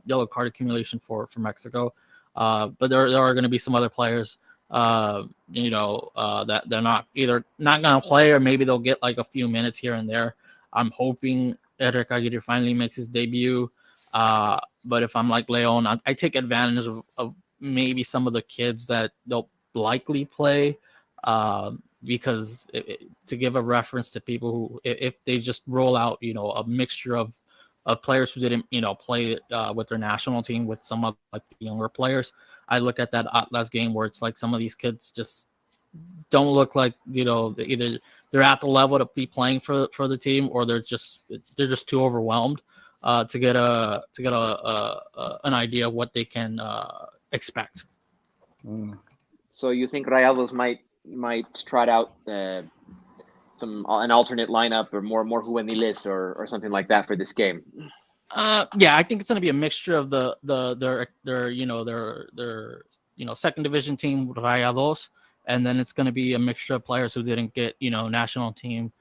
S3: yellow card accumulation for Mexico, but there are going to be some other players that they're not going to play, or maybe they'll get like a few minutes here and there. I'm hoping Eric Aguirre finally makes his debut. But if I'm like Leon, I take advantage of maybe some of the kids that they'll likely play, because to give a reference to people who, if they just roll out, a mixture of players who didn't, play with their national team with some of like the younger players, I look at that last game where it's like some of these kids just don't look like, either they're at the level to be playing for the team, or they're just too overwhelmed to get an idea of what they can expect.
S2: So you think Rayados might trot out an alternate lineup, or more juveniles or something like that for this game?
S3: Yeah, I think it's going to be a mixture of their second division team Rayados, and then it's going to be a mixture of players who didn't get national team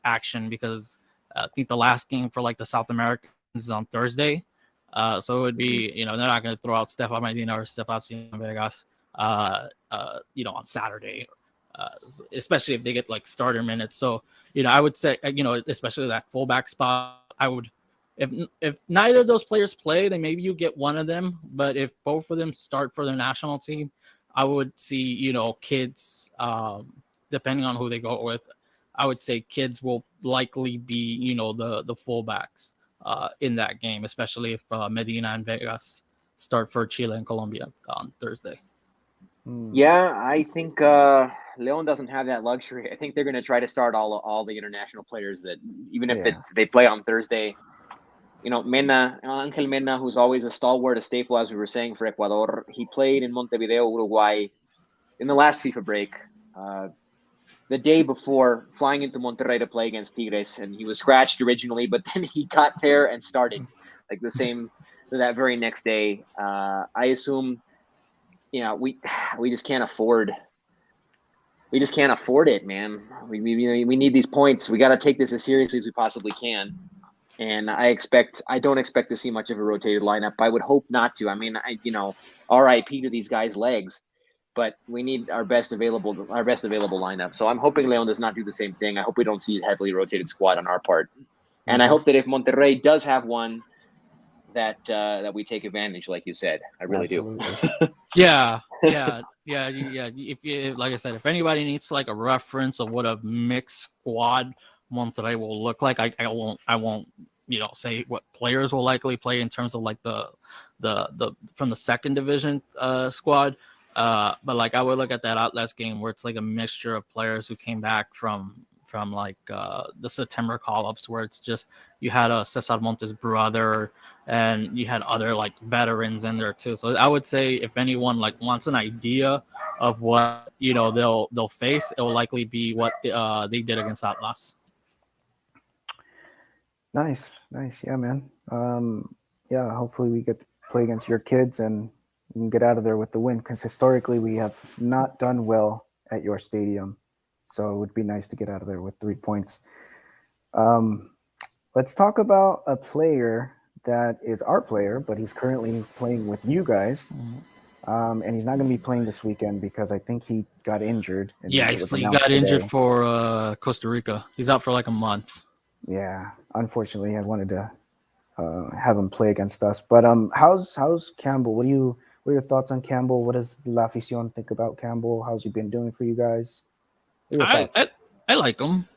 S3: action, because I think the last game for like the South Americans is on Thursday. So it would be, they're not going to throw out Stefan Medina or Sebastian Vegas, on Saturday, especially if they get like starter minutes. So, I would say, especially that fullback spot, I would, if neither of those players play, then maybe you get one of them. But if both of them start for their national team, I would see, kids, depending on who they go with, I would say kids will likely be, the fullbacks in that game, especially if Medina and Vegas start for Chile and Colombia on Thursday.
S2: Yeah, I think Leon doesn't have that luxury. I think they're going to try to start all the international players that, even if they play on Thursday. Angel Mena, who's always a stalwart, a staple, as we were saying, for Ecuador. He played in Montevideo, Uruguay, in the last FIFA break, the day before flying into Monterrey to play against Tigres, and he was scratched originally, but then he got there and started like that very next day. I assume, we just can't afford. We just can't afford it, man. We need these points. We got to take this as seriously as we possibly can. And I don't expect to see much of a rotated lineup. I would hope not to. I mean, RIP to these guys' legs, but we need our best available lineup. So I'm hoping Leon does not do the same thing. I hope we don't see a heavily rotated squad on our part. And I hope that if Monterrey does have one, that we take advantage, like you said. I really do.
S3: Yeah. If like I said, if anybody needs like a reference of what a mixed squad Monterrey will look like, I won't say what players will likely play in terms of like the from the second division squad, but like I would look at that Atlas game where it's like a mixture of players who came back from like the September call-ups, where it's just you had a Cesar Montes brother and you had other like veterans in there too. So I would say if anyone like wants an idea of what they'll face, it will likely be what they did against Atlas.
S1: Nice. Yeah, man. Hopefully we get to play against your kids and we can get out of there with the win, because historically we have not done well at your stadium. So it would be nice to get out of there with 3 points. Let's talk about a player that is our player, but he's currently playing with you guys. And he's not going to be playing this weekend because I think he got injured.
S3: He got injured for Costa Rica. He's out for like a month.
S1: Yeah, unfortunately, I wanted to have him play against us. But how's Campbell? What are your thoughts on Campbell? What does La Afición think about Campbell? How's he been doing for you guys?
S3: I like him.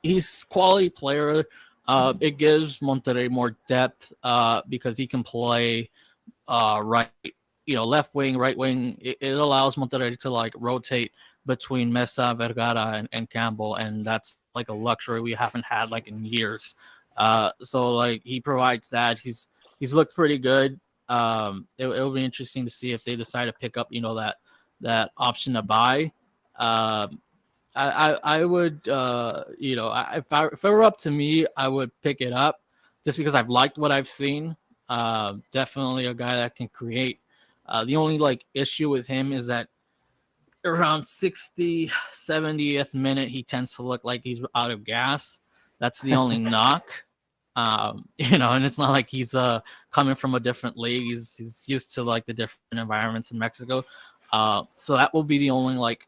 S3: He's a quality player. It gives Monterrey more depth because he can play right, left wing, right wing. It allows Monterrey to like rotate between Mesa, Vergara, and Campbell, and that's like a luxury we haven't had like in years. So like he provides that. He's looked pretty good. It'll be interesting to see if they decide to pick up that option to buy. I would if it were up to me, I would pick it up just because I've liked what I've seen. Definitely a guy that can create. The only like issue with him is that around 60, 70th minute, he tends to look like he's out of gas. That's the only knock. And it's not like he's coming from a different league. He's used to like the different environments in Mexico. So that will be the only like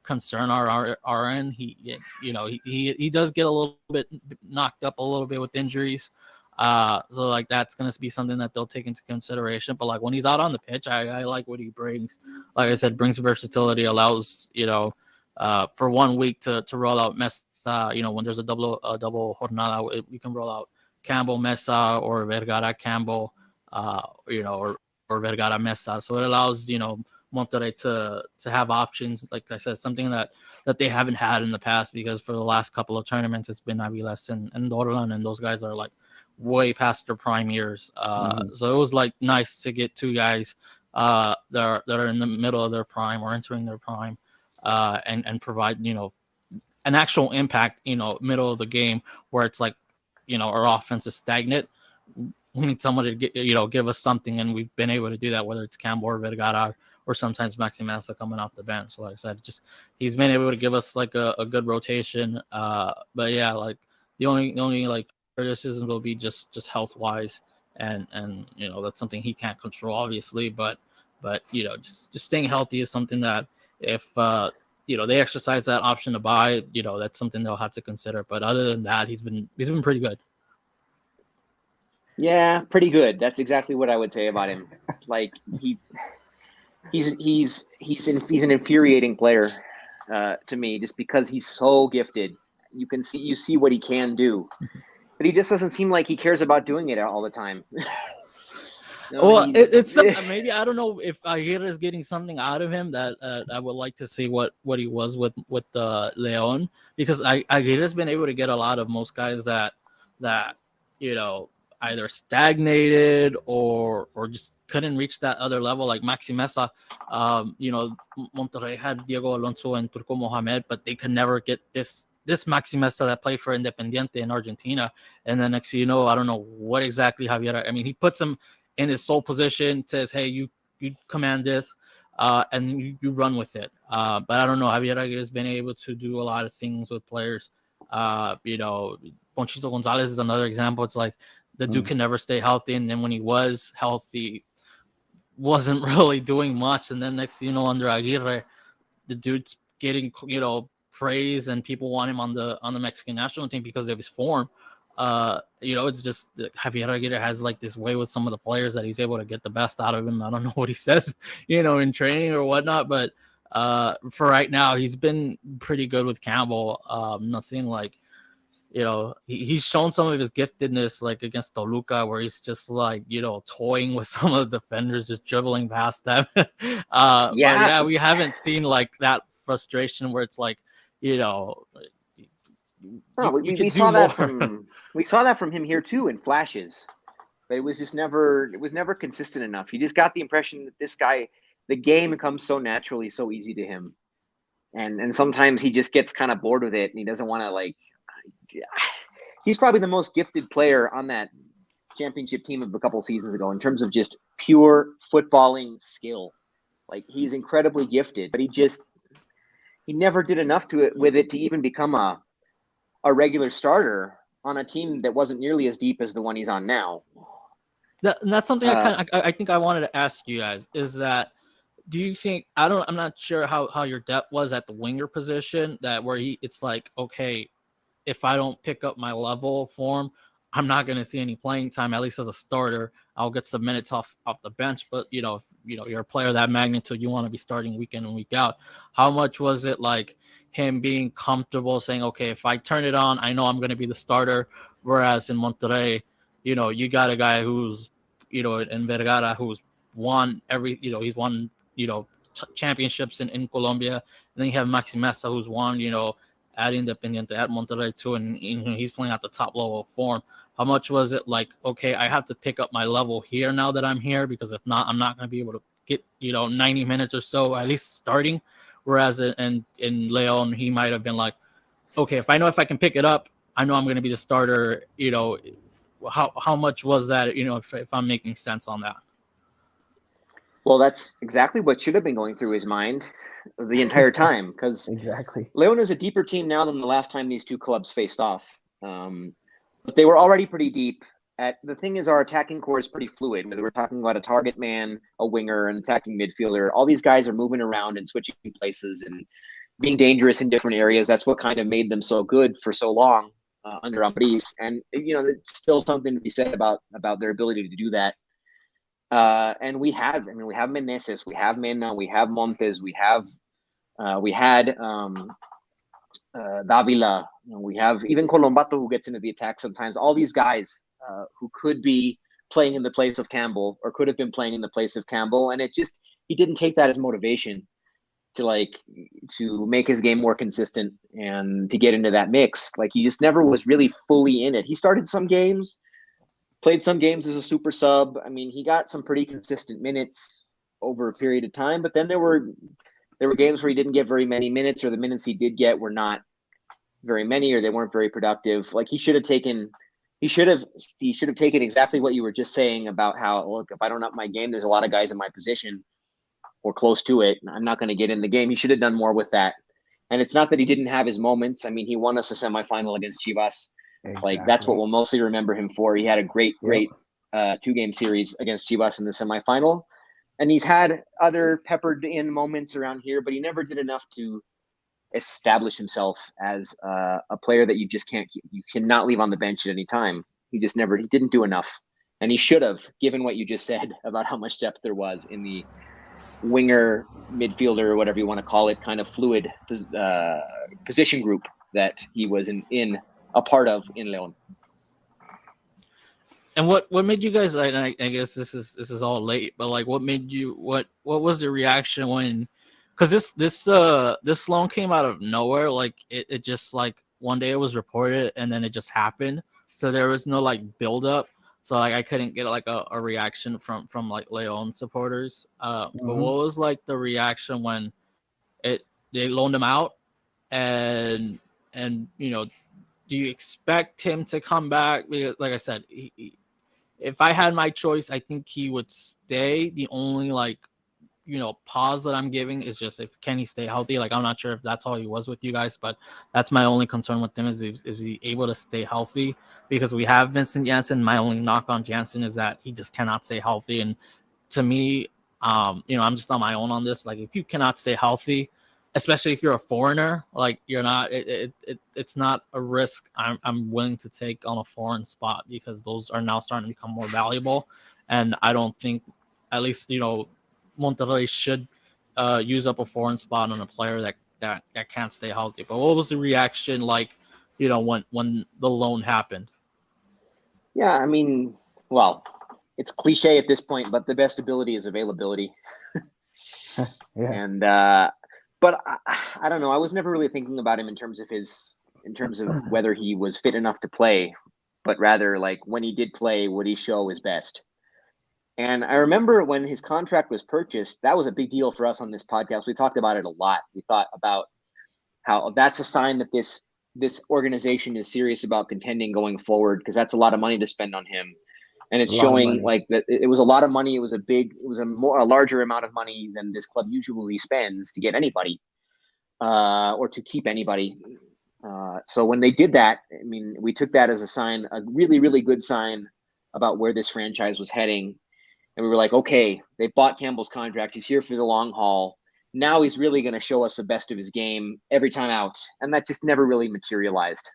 S3: concern our end. He does get a little bit knocked up a little bit with injuries. So like that's going to be something that they'll take into consideration. But like when he's out on the pitch, I like what he brings. Like I said, brings versatility, allows for 1 week to roll out Mesa. When there's a double jornada, we can roll out Campbell Mesa or Vergara Campbell, or Vergara Mesa. So it allows Monterrey to have options. Like I said, something that they haven't had in the past, because for the last couple of tournaments it's been Aviles and Dorlan, and those guys are like way past their prime years. So it was like nice to get two guys that are in the middle of their prime or entering their prime, and provide an actual impact, middle of the game, where it's like our offense is stagnant. We need someone to give us something, and we've been able to do that, whether it's Campbell or Vergara or sometimes Maxi Massa coming off the bench. So like I said, he's been able to give us like a good rotation. But yeah, like the only like criticism will be just health wise, and that's something he can't control, obviously. But just staying healthy is something that if they exercise that option to buy, that's something they'll have to consider. But other than that, he's been pretty good.
S2: Yeah, pretty good. That's exactly what I would say about him. Like he's an infuriating player to me, just because he's so gifted. You see what he can do, but he just doesn't seem like he cares about doing it all the time.
S3: Well, it's something, maybe I don't know if Aguirre is getting something out of him that I would like to see what he was with Leon, because Aguirre's been able to get a lot of most guys that either stagnated or just couldn't reach that other level, like Maxi Mesa. Monterrey had Diego Alonso and Turco Mohamed, but they could never get this Maxi Mesa that played for Independiente in Argentina. And then next thing you know, I don't know what exactly Javier. I mean, he puts him in his sole position, says, "Hey, you command this, and you run with it." But I don't know. Javier Aguirre has been able to do a lot of things with players. Ponchito Gonzalez is another example. It's like the dude can never stay healthy, and then when he was healthy, wasn't really doing much. And then next thing you know, under Aguirre, the dude's getting praise, and people want him on the Mexican national team because of his form. It's just Javier Aguirre has like this way with some of the players that he's able to get the best out of him. I don't know what he says, in training or whatnot, but for right now, he's been pretty good with Campbell. Nothing like, he's shown some of his giftedness, like against Toluca, where he's just like, toying with some of the defenders, just dribbling past them. But yeah, we haven't seen like that frustration where it's like, we
S2: saw that from him here too in flashes, but it was never consistent enough. You just got the impression that this guy, the game comes so naturally, so easy to him, and sometimes he just gets kind of bored with it and he doesn't want to he's probably the most gifted player on that championship team of a couple seasons ago in terms of just pure footballing skill. Like, he's incredibly gifted, but he never did enough with it to even become a regular starter on a team that wasn't nearly as deep as the one he's on now.
S3: That's something I think I wanted to ask you guys, is that, do you think, I'm not sure how your depth was at the winger position, that where it's like, okay, if I don't pick up my level form, I'm not going to see any playing time, at least as a starter. I'll get some minutes off the bench, but if you're a player of that magnitude, you want to be starting week in and week out. How much was it like him being comfortable saying, okay, if I turn it on, I know I'm going to be the starter? Whereas in Monterrey, you got a guy who's, in Vergara, who's won he's won, championships in Colombia. And then you have Maxi Mesa, who's won, at Independiente, at Monterrey too, and he's playing at the top level of form. How much was it like, okay, I have to pick up my level here now that I'm here, because if not, I'm not going to be able to get 90 minutes or so, at least starting. Whereas in Leon, he might have been like, okay, if I can pick it up, I know I'm going to be the starter. How much was that? If I'm making sense on that.
S2: Well, that's exactly what should have been going through his mind the entire time, because
S1: exactly,
S2: Leon is a deeper team now than the last time these two clubs faced off. But they were already pretty deep. The thing is, our attacking core is pretty fluid. Whether we're talking about a target man, a winger, an attacking midfielder, all these guys are moving around and switching places and being dangerous in different areas. That's what kind of made them so good for so long under Ambriz. And there's still something to be said about their ability to do that. And we have Meneses, we have Mena, we have Montes, we had Davila, we have even Colombato, who gets into the attack sometimes. All these guys who could be playing in the place of Campbell, or could have been playing in the place of Campbell, and he didn't take that as motivation to make his game more consistent and to get into that mix. Like, he just never was really fully in it. He started some games, played some games as a super sub. I mean, he got some pretty consistent minutes over a period of time, but then there were games where he didn't get very many minutes, or the minutes he did get were not very many, or they weren't very productive. Like, he should have taken exactly what you were just saying about how, look, if I don't up my game, there's a lot of guys in my position or close to it, and I'm not going to get in the game. He should have done more with that. And it's not that he didn't have his moments. I mean, he won us a semifinal against Chivas. Exactly. Like, that's what we'll mostly remember him for. He had a great 2-game series against Chivas in the semifinal. And he's had other peppered in moments around here, but he never did enough to establish himself as a player that you cannot leave on the bench at any time. He didn't do enough. And he should have, given what you just said about how much depth there was in the winger, midfielder, or whatever you want to call it, kind of fluid position group that he was in a part of in Leon.
S3: And what made you guys? I guess this is all late, but like, what made you? What was the reaction when? Because this loan came out of nowhere. Like it just like one day it was reported and then it just happened. So there was no like build up. So like I couldn't get like a reaction from like Leon supporters. But what was like the reaction when they loaned him out and do you expect him to come back? Because like I said, if I had my choice, I think he would stay. The only like pause that I'm giving is just if can he stay healthy. Like I'm not sure if that's all he was with you guys, but that's my only concern with him is he able to stay healthy, because we have Vincent Janssen. My only knock on Janssen is that he just cannot stay healthy, and to me, I'm just on my own on this. Like if you cannot stay healthy, especially if you're a foreigner, like you're not, it's not a risk I'm willing to take on a foreign spot, because those are now starting to become more valuable. And I don't think, at least, Monterrey should use up a foreign spot on a player that can't stay healthy. But what was the reaction like, when the loan happened?
S2: Yeah, I mean, well, it's cliche at this point, but the best ability is availability.
S1: Yeah.
S2: And but I don't know. I was never really thinking about him in terms of whether he was fit enough to play, but rather like when he did play, would he show his best? And I remember when his contract was purchased, that was a big deal for us on this podcast. We talked about it a lot. We thought about how that's a sign that this organization is serious about contending going forward, because that's a lot of money to spend on him. And it's showing like that it was a lot of money. It was a larger amount of money than this club usually spends to get anybody or to keep anybody. So when they did that, I mean, we took that as a sign, a really, really good sign about where this franchise was heading. And we were like, okay, they bought Campbell's contract. He's here for the long haul. Now he's really going to show us the best of his game every time out. And that just never really materialized.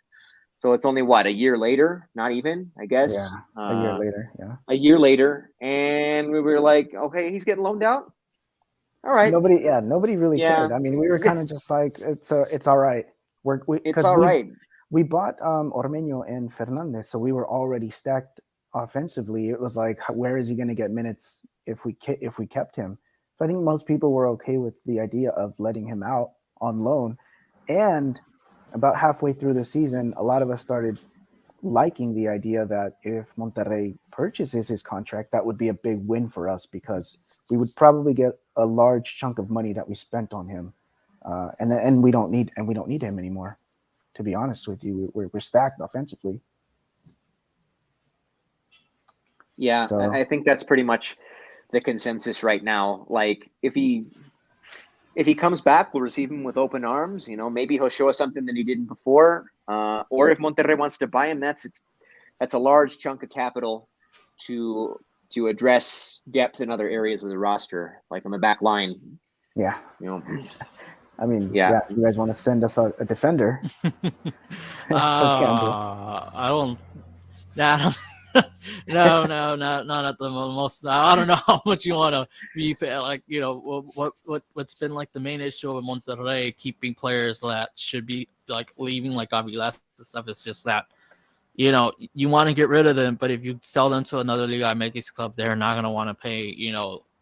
S2: So it's only a year later, not even, I guess.
S1: Yeah, a year later. Yeah.
S2: A year later. And we were like, okay, he's getting loaned out. All right.
S1: Nobody really cared. I mean, we were kind of just like, it's all right.
S2: It's all right.
S1: We bought Ormeño and Fernandez, so we were already stacked offensively. It was like, where is he going to get minutes if we kept him? So I think most people were okay with the idea of letting him out on loan. And about halfway through the season, a lot of us started liking the idea that if Monterrey purchases his contract, that would be a big win for us, because we would probably get a large chunk of money that we spent on him, and we don't need him anymore. To be honest with you, we're stacked offensively.
S2: Yeah, so I think that's pretty much the consensus right now. Like if he comes back, we'll receive him with open arms. Maybe he'll show us something that he didn't before. Or if Monterrey wants to buy him, that's a large chunk of capital to address depth in other areas of the roster, like on the back line.
S1: Yeah. I mean, if you guys want to send us a defender for Campbell.
S3: I don't. No, not at the most. I don't know how much you want to be like. What's been like the main issue of Monterrey keeping players that should be like leaving, like Avilas and stuff. It's just that you want to get rid of them, but if you sell them to another LigaMX club, they're not gonna want to pay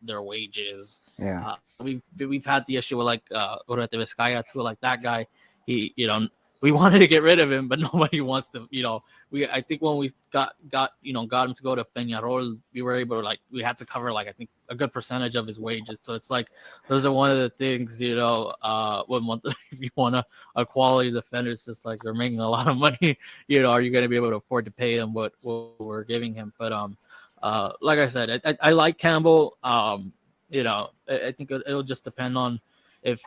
S3: their wages.
S1: Yeah,
S3: we've had the issue with like Orete Vizcaya too. Like that guy, he we wanted to get rid of him, but nobody wants to. I think when we got him to go to Peñarol, we were able to we had to cover I think a good percentage of his wages. So it's like those are one of the things when if you want a quality defender, it's just like they're making a lot of money. Are you going to be able to afford to pay him what we're giving him? But like I said, I like Campbell. I think it'll just depend on if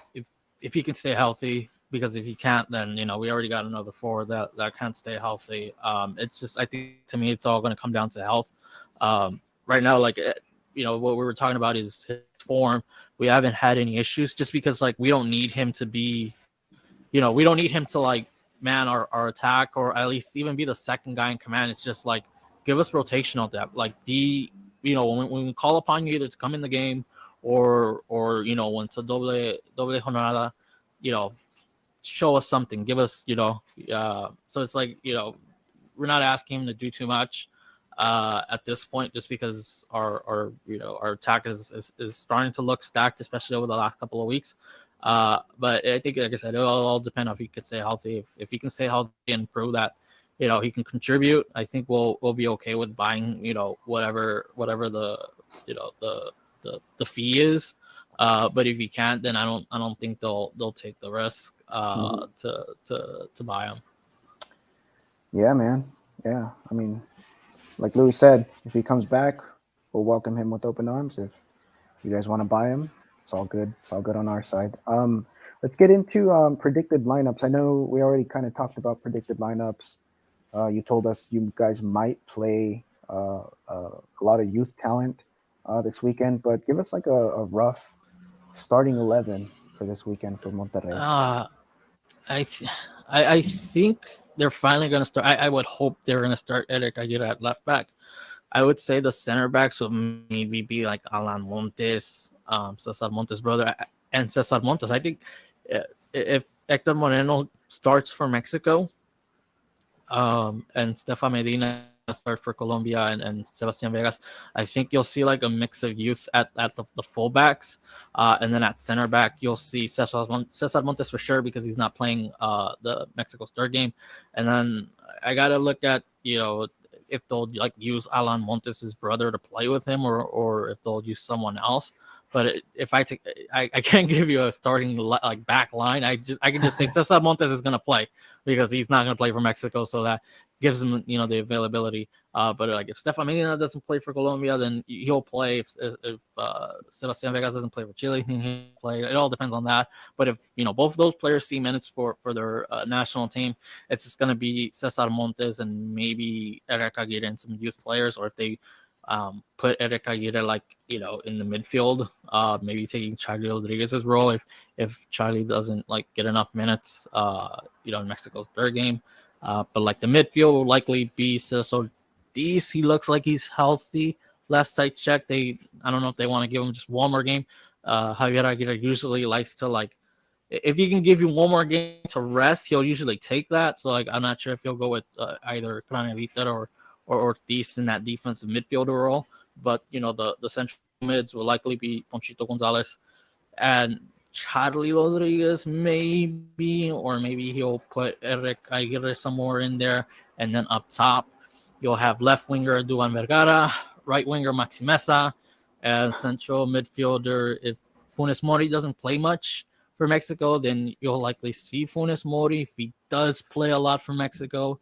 S3: he can stay healthy. Because if he can't, then we already got another forward that can't stay healthy. It's just, I think, to me, it's all going to come down to health. Right now, what we were talking about is his form. We haven't had any issues just because we don't need him to be, we don't need him to man our attack, or at least even be the second guy in command. It's just give us rotational depth. When we call upon you either to come in the game or when it's a doble jornada, show us something, give us, so it's like, we're not asking him to do too much at this point, just because our attack is starting to look stacked, especially over the last couple of weeks. But I think, like I said, it'll all depend on if he can stay healthy. If he can stay healthy and prove that he can contribute, I think we'll be okay with buying whatever the fee is. But if he can't, then I don't think they'll take the risk to buy him.
S1: Yeah, man. Yeah, I mean, like Louis said, if he comes back, we'll welcome him with open arms. If you guys want to buy him, it's all good. It's all good on our side. Let's get into predicted lineups. I know we already kind of talked about predicted lineups. You told us you guys might play a lot of youth talent this weekend, but give us like a rough starting 11 for this weekend for Monterrey.
S3: I think they're finally going to start. I would hope they're going to start Eric Aguirre at left back. I would say the center backs would maybe be like Alan Montes, Cesar Montes' brother, and Cesar Montes. I think if Hector Moreno starts for Mexico, and Stefan Medina start for Colombia, and Sebastian Vegas, I think you'll see like a mix of youth at the fullbacks, and then at center back you'll see Cesar Montes for sure, because he's not playing the Mexico start game. And then I gotta look at if they'll like use Alan Montes' brother to play with him, or if they'll use someone else. But if I can't give you a starting like back line. I can just say Cesar Montes is gonna play, because he's not gonna play for Mexico, so that gives him the availability. But like if Stefan Medina doesn't play for Colombia, then he'll play. If Sebastian Vegas doesn't play for Chile, he'll play. It all depends on that. But if both of those players see minutes for their national team, it's just gonna be Cesar Montes and maybe Eric Aguirre and some youth players. Or if they put Eric Aguirre like in the midfield, maybe taking Charlie Rodriguez's role if Charlie doesn't like get enough minutes in Mexico's third game. But like the midfield will likely be Cesar Ortiz. He looks like he's healthy. Last I checked, I don't know if they want to give him just one more game. Javier Aguirre usually likes to like, if he can give you one more game to rest, he'll usually take that. So like I'm not sure if he'll go with either Craneviter or Ortiz in that defensive midfielder role. But the central mids will likely be Ponchito Gonzalez and Charlie Rodriguez, maybe, or maybe he'll put Eric Aguirre somewhere in there. And then up top, you'll have left winger Duan Vergara, right winger Maxi Mesa, and central midfielder. If Funes Mori doesn't play much for Mexico, then you'll likely see Funes Mori. If he does play a lot for Mexico,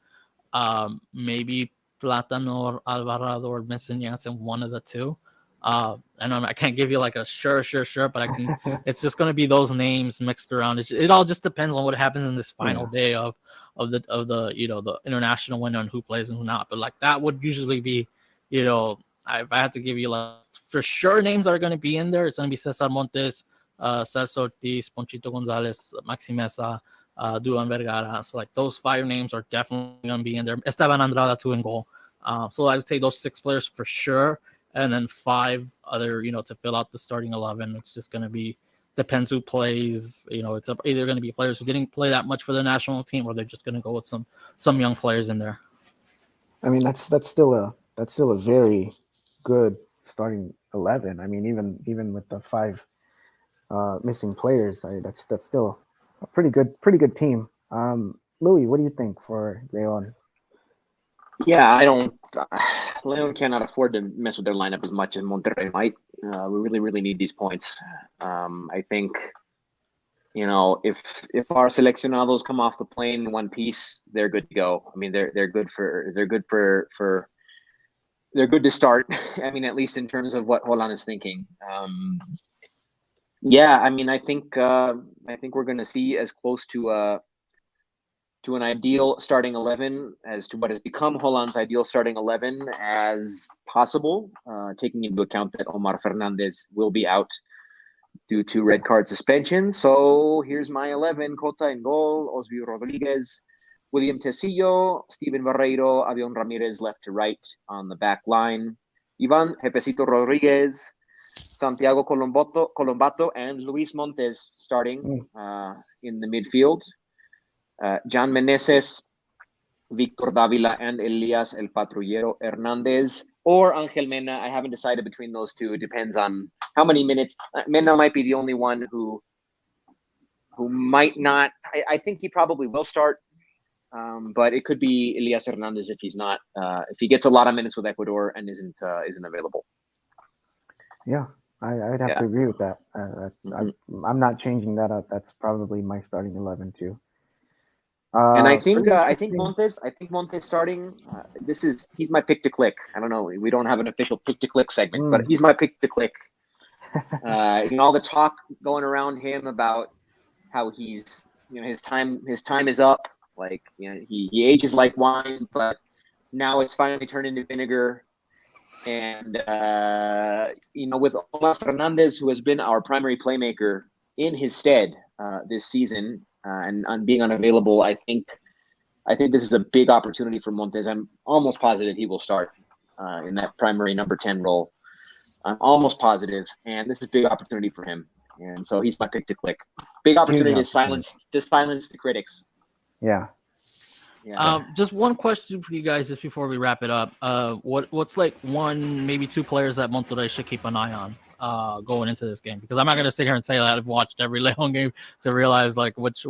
S3: maybe Platano or Alvarado or Vincent Janssen, one of the two. And I can't give you like a sure, but I can. It's just going to be those names mixed around. It all just depends on what happens in this final day of the the international window and who plays and who not. But like that would usually be, if I had to give you like for sure names that are going to be in there, it's going to be Cesar Montes, Cesar Ortiz, Ponchito Gonzalez, Maxi Mesa, Duan Vergara. So like those 5 names are definitely going to be in there. Esteban Andrada 2 in goal. So I would say those 6 players for sure. And then 5 other, to fill out the starting 11. It's just going to be, depends who plays. It's either going to be players who didn't play that much for the national team, or they're just going to go with some young players in there.
S1: I mean, that's still a very good starting 11. I mean, even with the 5 missing players, that's still a pretty good team. Louis, what do you think for Leon?
S2: Yeah, Leon cannot afford to mess with their lineup as much as Monterrey might. We really need these points. I think, if our seleccionados come off the plane in one piece, they're good to go. I mean, they're good to start. I mean, at least in terms of what Holland is thinking. Yeah, I mean, I think we're going to see as close to an ideal starting 11 as to what has become Holland's ideal starting 11 as possible, taking into account that Omar Fernandez will be out due to red card suspension. So here's my 11. Cota in goal, Osvaldo Rodriguez, William Tecillo, Steven Barreiro, Avion Ramirez left to right on the back line, Ivan Jepecito Rodriguez, Santiago Colombato and Luis Montes starting in the midfield. Jan Meneses, Victor Davila, and Elias El Patrullero Hernandez, or Angel Mena. I haven't decided between those two. It depends on how many minutes. Mena might be the only one who might not. I think he probably will start, but it could be Elias Hernandez if he's not. If he gets a lot of minutes with Ecuador and isn't available.
S1: Yeah, I'd have to agree with that. I'm not changing that up. That's probably my starting 11 too.
S2: And I think Montes starting. He's my pick to click. I don't know. We don't have an official pick to click segment, but he's my pick to click. All the talk going around him about how he's his time is up. Like he ages like wine, but now it's finally turned into vinegar. And with Omar Fernandez, who has been our primary playmaker in his stead this season. And on being unavailable, I think this is a big opportunity for Montes. I'm almost positive he will start in that primary number 10 role. I'm almost positive, and this is a big opportunity for him. And so he's my pick to click. Big opportunity to silence the critics.
S1: Yeah.
S3: Just one question for you guys just before we wrap it up. What's like one, maybe two players that Monterrey should keep an eye on going into this game? Because I'm not going to sit here and say that I've watched every Leon game to realize like which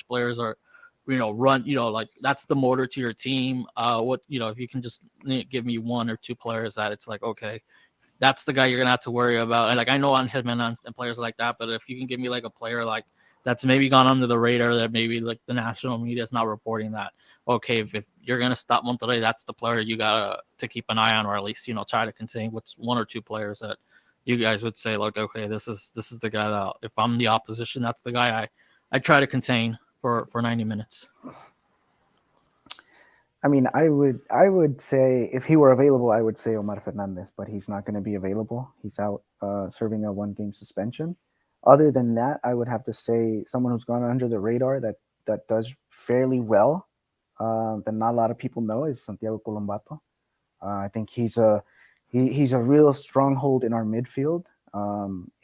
S3: players are run like that's the motor to your team. If you can just give me one or two players that it's like, okay, that's the guy you're gonna have to worry about. And like I know on Hitman and players like that, but if you can give me like a player like that's maybe gone under the radar that maybe like the national media is not reporting that, okay, if you're gonna stop Monterrey, that's the player you gotta to keep an eye on, or at least try to contain. What's one or two players that you guys would say like, okay, this is the guy that if I'm the opposition, that's the guy I try to contain for 90 minutes.
S1: I mean, I would say if he were available, I would say Omar Fernandez, but he's not going to be available. He's out serving a 1-game suspension. Other than that, I would have to say someone who's gone under the radar that does fairly well that not a lot of people know is Santiago Colombato. I think he's a real stronghold in our midfield,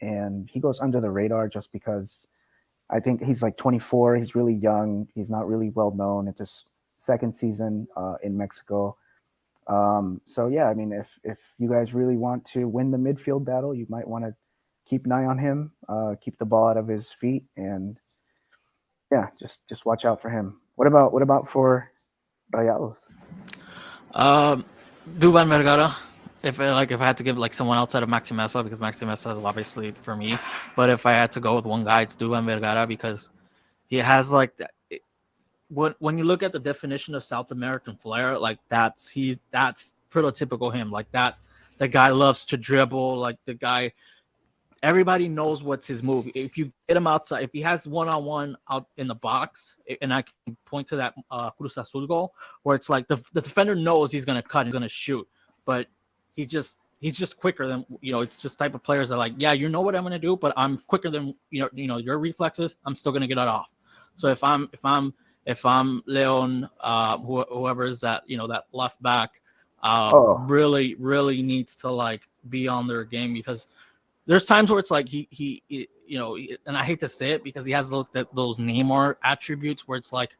S1: and he goes under the radar just because I think he's like 24. He's really young. He's not really well known. It's his second season in Mexico. So yeah, I mean, if you guys really want to win the midfield battle, you might want to keep an eye on him, keep the ball out of his feet, and yeah, just watch out for him. What about for Rayados?
S3: Duvan Vergara. If I had to give like someone outside of Maxi Mesa, because Maxi Mesa is obviously for me, but if I had to go with one guy, it's Duvan Vergara because he has like that. When you look at the definition of South American flair, like that's prototypical him. Like that, the guy loves to dribble. Like the guy, everybody knows what's his move. If you get him outside, if he has one-on-one out in the box, and I can point to that Cruz Azul goal where it's like the defender knows he's gonna cut, he's gonna shoot, but he's just quicker than It's just type of players that like, yeah, you know what I'm gonna do, but I'm quicker than your reflexes. I'm still gonna get it off. So if I'm Leon, whoever is that, that left back, really, really needs to like be on their game because there's times where it's like he and I hate to say it because he has those Neymar attributes where it's like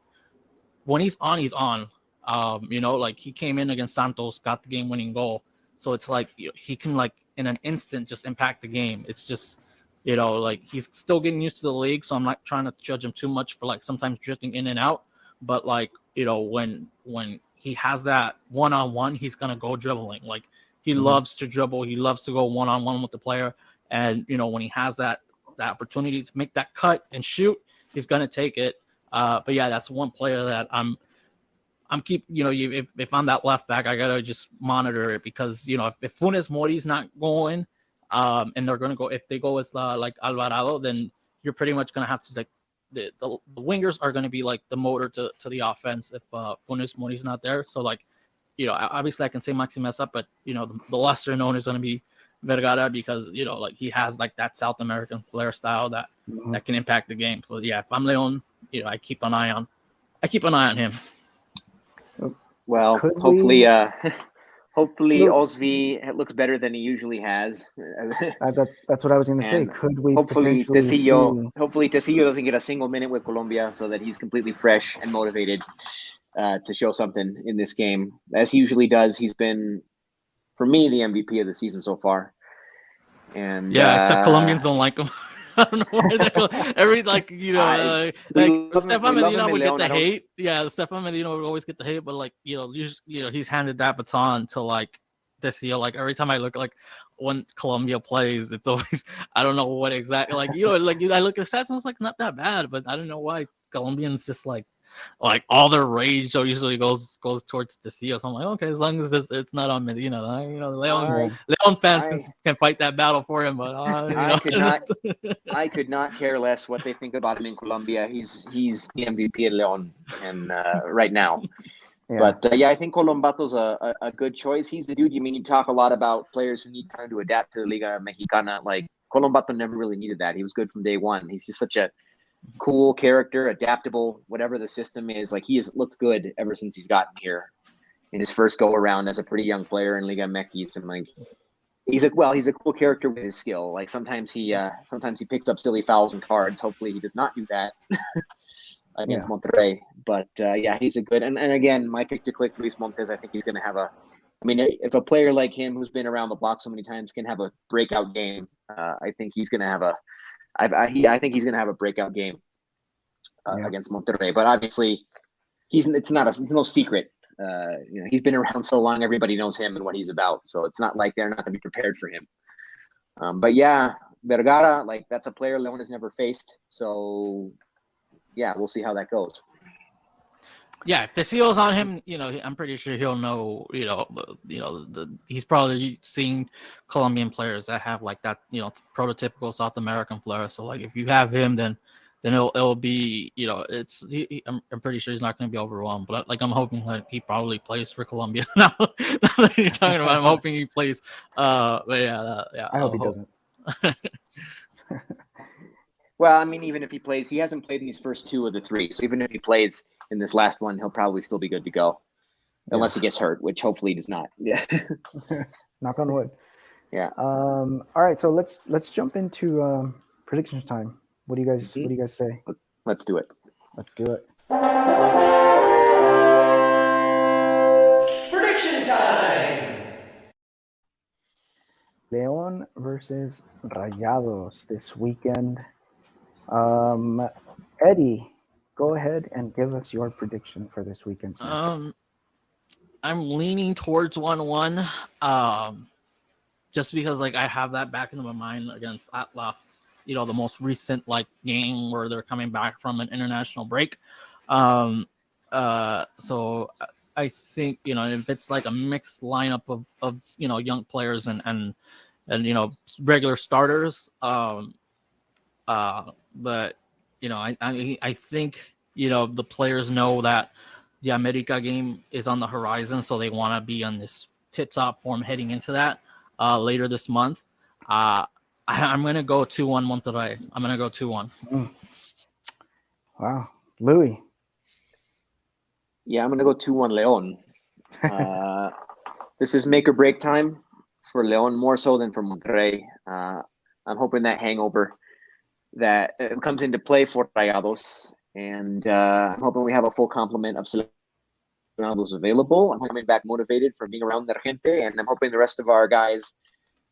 S3: when he's on, he's on. Like he came in against Santos, got the game-winning goal, so it's like he can like in an instant just impact the game. It's just. Like he's still getting used to the league, so I'm not trying to judge him too much for like sometimes drifting in and out. But like, when he has that one-on-one, he's gonna go dribbling. Like he loves to dribble, he loves to go one-on-one with the player. And when he has that opportunity to make that cut and shoot, he's gonna take it. But yeah, that's one player that I'm if I'm that left back, I gotta just monitor it because if Funes Mori's not going. And they're going to go, if they go with like Alvarado, then you're pretty much going to have to like the wingers are going to be like the motor to the offense if Funes Mori's not there. So like, obviously I can say Maxi Mesa, but the lesser known is going to be Vergara because like he has like that South American flair style that can impact the game. So yeah, if I'm Leon, I keep an eye on him.
S2: Well, hopefully Hopefully,
S1: Look,
S2: Osvi looks better than he usually has.
S1: that's what I was going to say.
S2: And
S1: Could we
S2: hopefully
S1: potentially see?
S2: Tecillo doesn't get a single minute with Colombia, so that he's completely fresh and motivated to show something in this game, as he usually does. He's been, for me, the MVP of the season so far. And
S3: Yeah, except Colombians don't like him. I don't know why Stefan Medina would get the hate. Yeah, Stefan Medina would always get the hate, but like he's handed that baton to like Decio. Like every time I look like when Colombia plays, it's always I don't know what exactly like I look at stats and it's like not that bad, but I don't know why Colombians just like all their rage so usually goes towards Decio. So I'm like, okay, as long as it's not on Medina, Leon fans can fight that battle for him. But
S2: I could not care less what they think about him in Colombia. He's the MVP of Leon and right now. Yeah. But I think Colombato's a good choice. He's the dude. You talk a lot about players who need time to adapt to Liga Mexicana. Like Colombato never really needed that. He was good from day one. He's just such a cool character, adaptable, whatever the system is. Like he has looked good ever since he's gotten here in his first go around as a pretty young player in Liga MX. And like he's a cool character with his skill. Like sometimes he picks up silly fouls and cards. Hopefully he does not do that against Monterrey. But he's a good and again, my pick to click Luis Montes. I think he's gonna have if a player like him who's been around the block so many times can have a breakout game, I think he's gonna have I think he's going to have a breakout game against Monterrey, but obviously it's no secret. He's been around so long, everybody knows him and what he's about. So it's not like they're not going to be prepared for him. But Vergara, like that's a player Leon has never faced. So we'll see how that goes.
S3: Yeah, if the seal's on him, I'm pretty sure he'll know. He's probably seen Colombian players that have like that, prototypical South American player. So like, if you have him, then it'll be, I'm pretty sure he's not going to be overwhelmed. But like, I'm hoping that he probably plays for Colombia. Now that you're talking about, I'm hoping he plays. But
S1: I hope he doesn't.
S2: Well, even if he plays, he hasn't played in these first two of the three. So even if he plays in this last one, he'll probably still be good to go, unless he gets hurt, which hopefully he does not. Yeah.
S1: Knock on wood.
S2: Yeah.
S1: All right, so let's jump into predictions time. What do you guys say?
S2: Let's do it.
S1: Let's do it.
S4: Prediction time.
S1: León versus Rayados this weekend. Eddie, go ahead and give us your prediction for this weekend's match.
S3: I'm leaning towards 1-1, just because like I have that back into my mind against Atlas, the most recent like game where they're coming back from an international break. So I think if it's like a mixed lineup of young players and regular starters, but I think the players know that the America game is on the horizon, so they want to be on this tip-top form heading into that later this month. I'm gonna go 2-1 Monterrey. I'm gonna go 2-1.
S1: Wow, Louis.
S2: Yeah, I'm gonna go 2-1 León. This is make or break time for León, more so than for Monterrey. I'm hoping that hangover that comes into play for Rayados, and I'm hoping we have a full complement of seleccionados available. I'm coming back motivated from being around their gente, and I'm hoping the rest of our guys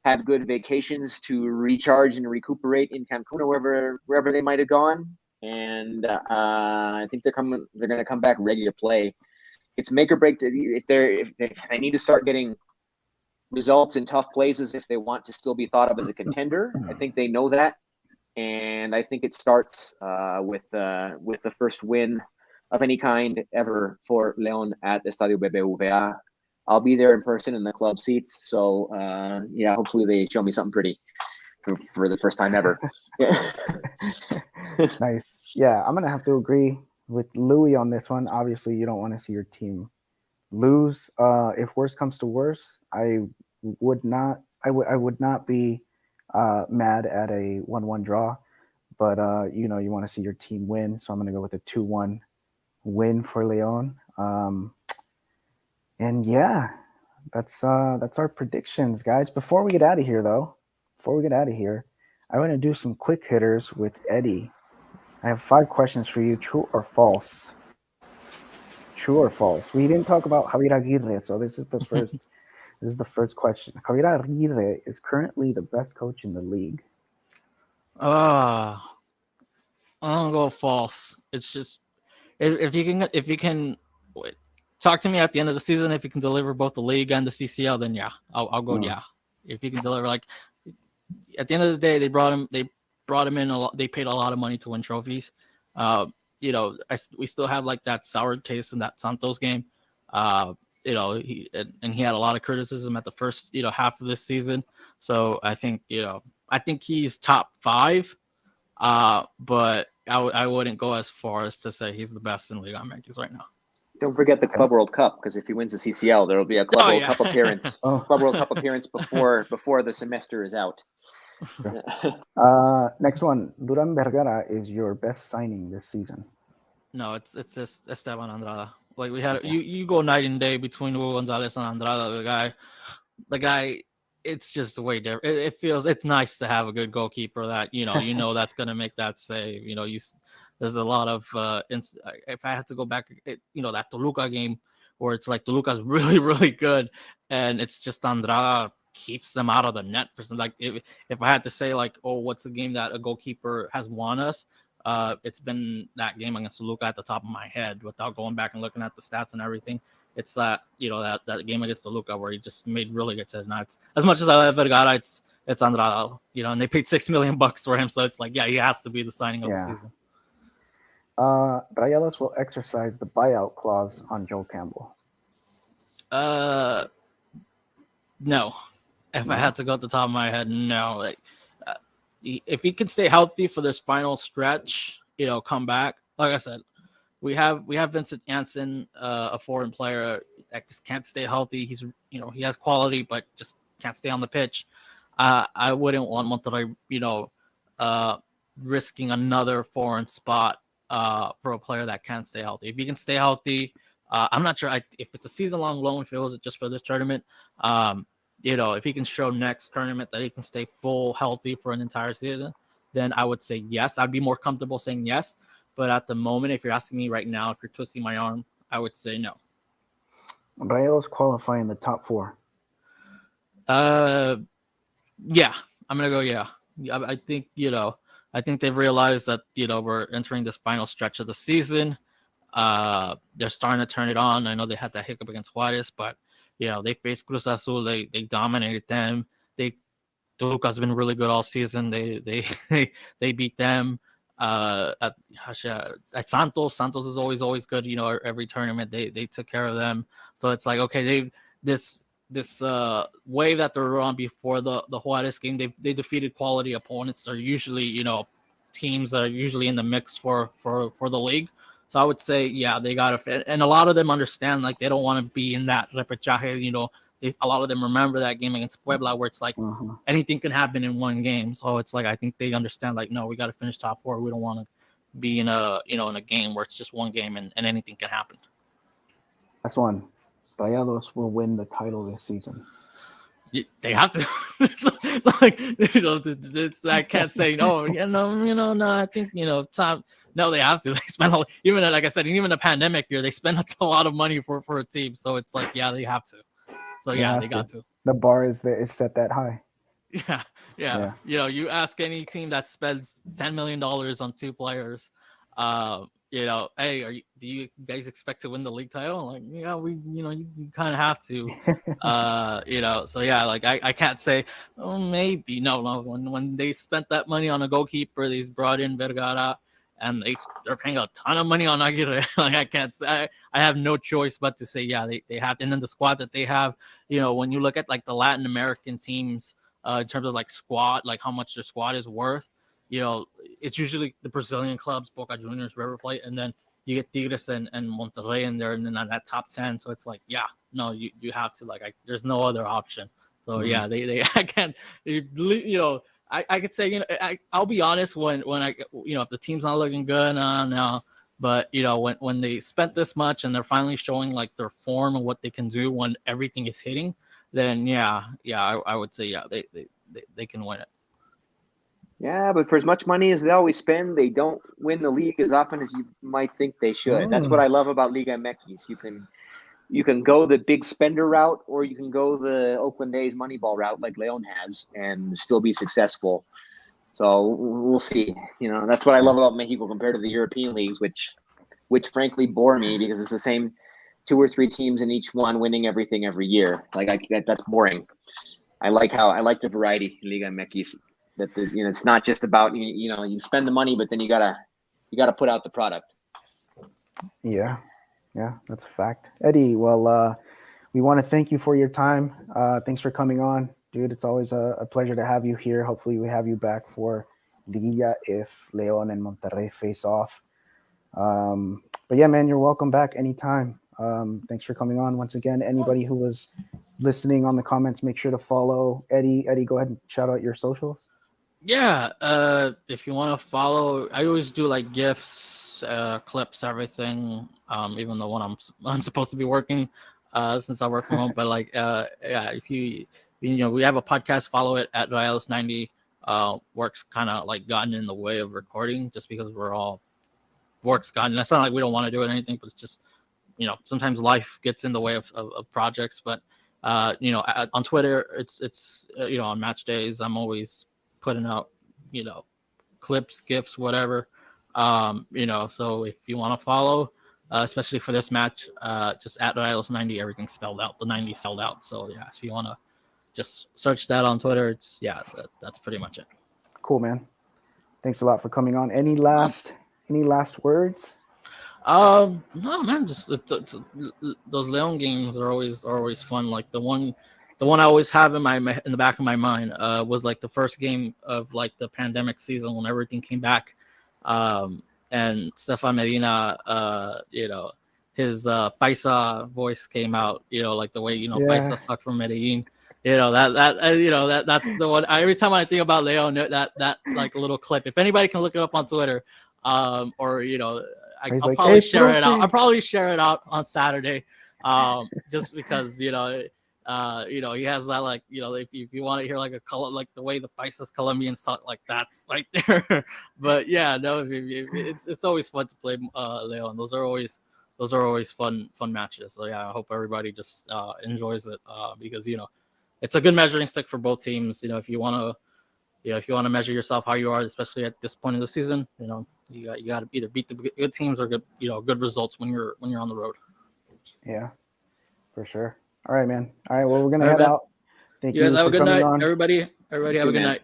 S2: have good vacations to recharge and recuperate in Cancun or wherever they might have gone. And I think they're going to come back ready to play. It's make or break. If they need to start getting results in tough places if they want to still be thought of as a contender. I think they know that. And I think it starts with the first win of any kind ever for León at Estadio BBVA. I'll be there in person in the club seats. So, hopefully they show me something pretty for the first time ever.
S1: Nice. Yeah, I'm going to have to agree with Louis on this one. Obviously, you don't want to see your team lose. If worse comes to worse, I would not be mad at a 1-1 draw, but you want to see your team win, so I'm going to go with a 2-1 win for León. And That's our predictions, guys. Before we get out of here, I want to do some quick hitters with Eddie. I have 5 questions for you. True or false? True or false? We didn't talk about Javier Aguirre, so this is the first. This is the first question. Javier Aguirre is currently the best coach in the league.
S3: I'm gonna go false. It's just if you can wait, talk to me at the end of the season, if you can deliver both the league and the CCL, then yeah, I'll go yeah. If you can deliver, like at the end of the day, they brought him in a lot. They paid a lot of money to win trophies. We still have like that sour taste in that Santos game. He had a lot of criticism at the first half of this season. So I think he's top 5. But I wouldn't go as far as to say he's the best in LigaMX right now.
S2: Don't forget the Club World Cup, because if he wins the CCL, there will be a Club World Cup appearance. Club World Cup appearance before the semester is out.
S1: Next one. Duran Vergara is your best signing this season.
S3: No, it's just Esteban Andrada. Like we had, you go night and day between Hugo Gonzalez and Andrada. The guy, it's just the way different. It's nice to have a good goalkeeper that that's gonna make that save. There's a lot of if I had to go back, that Toluca game where it's like Toluca's really really good, and it's just Andrada keeps them out of the net for some. Like if I had to say like, oh, what's the game that a goalkeeper has won us? It's been that game against Toluca at the top of my head without going back and looking at the stats and everything. It's that that game against Toluca where he just made really good saves. As much as I love Vergara, it's Andrada, and they paid $6 million for him, so it's like he has to be the signing of the season.
S1: Rayados will exercise the buyout clause on Joel Campbell.
S3: No. If I had to go at the top of my head, no. If he could stay healthy for this final stretch, come back. Like I said, we have Vincent Janssen, a foreign player that just can't stay healthy. He's he has quality, but just can't stay on the pitch. I wouldn't want Monterrey, risking another foreign spot for a player that can't stay healthy. If he can stay healthy, I'm not sure if it's a season-long loan, if it was just for this tournament. If he can show next tournament that he can stay full healthy for an entire season, then I would say yes. I'd be more comfortable saying yes. But at the moment, if you're asking me right now, if you're twisting my arm, I would say no.
S1: Rayados qualify in the top 4.
S3: Yeah, I'm gonna go. Yeah, I think I think they've realized that we're entering this final stretch of the season. They're starting to turn it on. I know they had that hiccup against Juarez, but they faced Cruz Azul. They dominated them. Toluca's been really good all season. They beat them. At Santos. Santos is always good. Every tournament they took care of them. So it's like, okay, this wave that they're on before the Juarez game, they defeated quality opponents. They're usually teams that are usually in the mix for the league. So I would say, yeah, they got to fit. And a lot of them understand, like, they don't want to be in that repechaje. A lot of them remember that game against Puebla where it's like anything can happen in one game. So it's like, I think they understand, like, no, we got to finish top 4. We don't want to be in a game where it's just one game and anything can happen.
S1: That's one. Rayados will win the title this season.
S3: They have to. It's like, I can't say no. No. I think time. No, they have to. They spend even like I said, even the pandemic year, they spend a lot of money for a team. So it's like, yeah, they have to. So they got to.
S1: The bar is set that high.
S3: Yeah. You ask any team that spends $10 million on 2 players, hey, do you guys expect to win the league title? Like, yeah, you kind of have to, So yeah, like I can't say, oh, maybe no. When they spent that money on a goalkeeper, they brought in Vergara, and they're paying a ton of money on Aguirre. Like I can't say, I have no choice but to say, yeah, they have. And then the squad that they have, when you look at like the Latin American teams, in terms of like squad, like how much their squad is worth. It's usually the Brazilian clubs, Boca Juniors, River Plate, and then you get Tigres and Monterrey in there, and then on that top 10. So it's like, yeah, no, you have to, like, there's no other option. So yeah, they I can't, I could say, I'll be honest, when I, if the team's not looking good, no, But when they spent this much and they're finally showing like their form and what they can do when everything is hitting, then I would say they can win it.
S2: Yeah, but for as much money as they always spend, they don't win the league as often as you might think they should. That's what I love about LigaMX. You can go the big spender route, or you can go the Oakland A's Moneyball route like Leon has and still be successful. So we'll see. That's what I love about Mexico compared to the European leagues, which frankly bore me because it's the same 2 or 3 teams in each one winning everything every year. Like that's boring. I like the variety in Liga MX. That it's not just about you spend the money, but then you gotta put out the product.
S1: Yeah, that's a fact. Eddie, well, we want to thank you for your time. Thanks for coming on, dude. It's always a pleasure to have you here. Hopefully we have you back for Liguilla if Leon and Monterrey face off. But yeah, man, you're welcome back anytime. Thanks for coming on once again. Anybody who was listening on the comments, make sure to follow Eddie. Eddie, go ahead and shout out your socials.
S3: Yeah, if you want to follow, I always do like GIFs, clips, everything. Even though when I'm supposed to be working, since I work from home. But like, if we have a podcast, follow it at Dialis90. Work's kind of like gotten in the way of recording just because work's gotten. That's not like we don't want to do it or anything, but it's just sometimes life gets in the way of projects. But on Twitter, it's on match days, I'm always putting out clips, gifs, whatever. So if you want to follow, especially for this match, just at Dialis90, everything's spelled out, the 90 spelled out. So yeah, if you want to just search that on Twitter, that's pretty much it.
S1: Cool, man. Thanks a lot for coming on. Any last words?
S3: No, man. Just those Leon games are always fun. Like the one I always have in the back of my mind was like the first game of like the pandemic season when everything came back, and Stefan Medina, his Paisa voice came out. Like the way Paisa stuck from Medellin. That's the one. Every time I think about Leon, that like little clip. If anybody can look it up on Twitter, or I'll probably share it out. I'll probably share it out on Saturday, just because he has that like if you want to hear like a color like the way the Paisas Colombians talk, like that's right there. But yeah, no, it's always fun to play Leon. Those are always fun matches. So yeah, I hope everybody just enjoys it because it's a good measuring stick for both teams. If you want to measure yourself how you are, especially at this point in the season, you got to either beat the good teams or good results when you're on the road.
S1: Yeah, for sure. All right, man. All right, well, we're gonna head out. Thank
S3: you guys have a good night,
S1: on.
S3: everybody. Have a good night.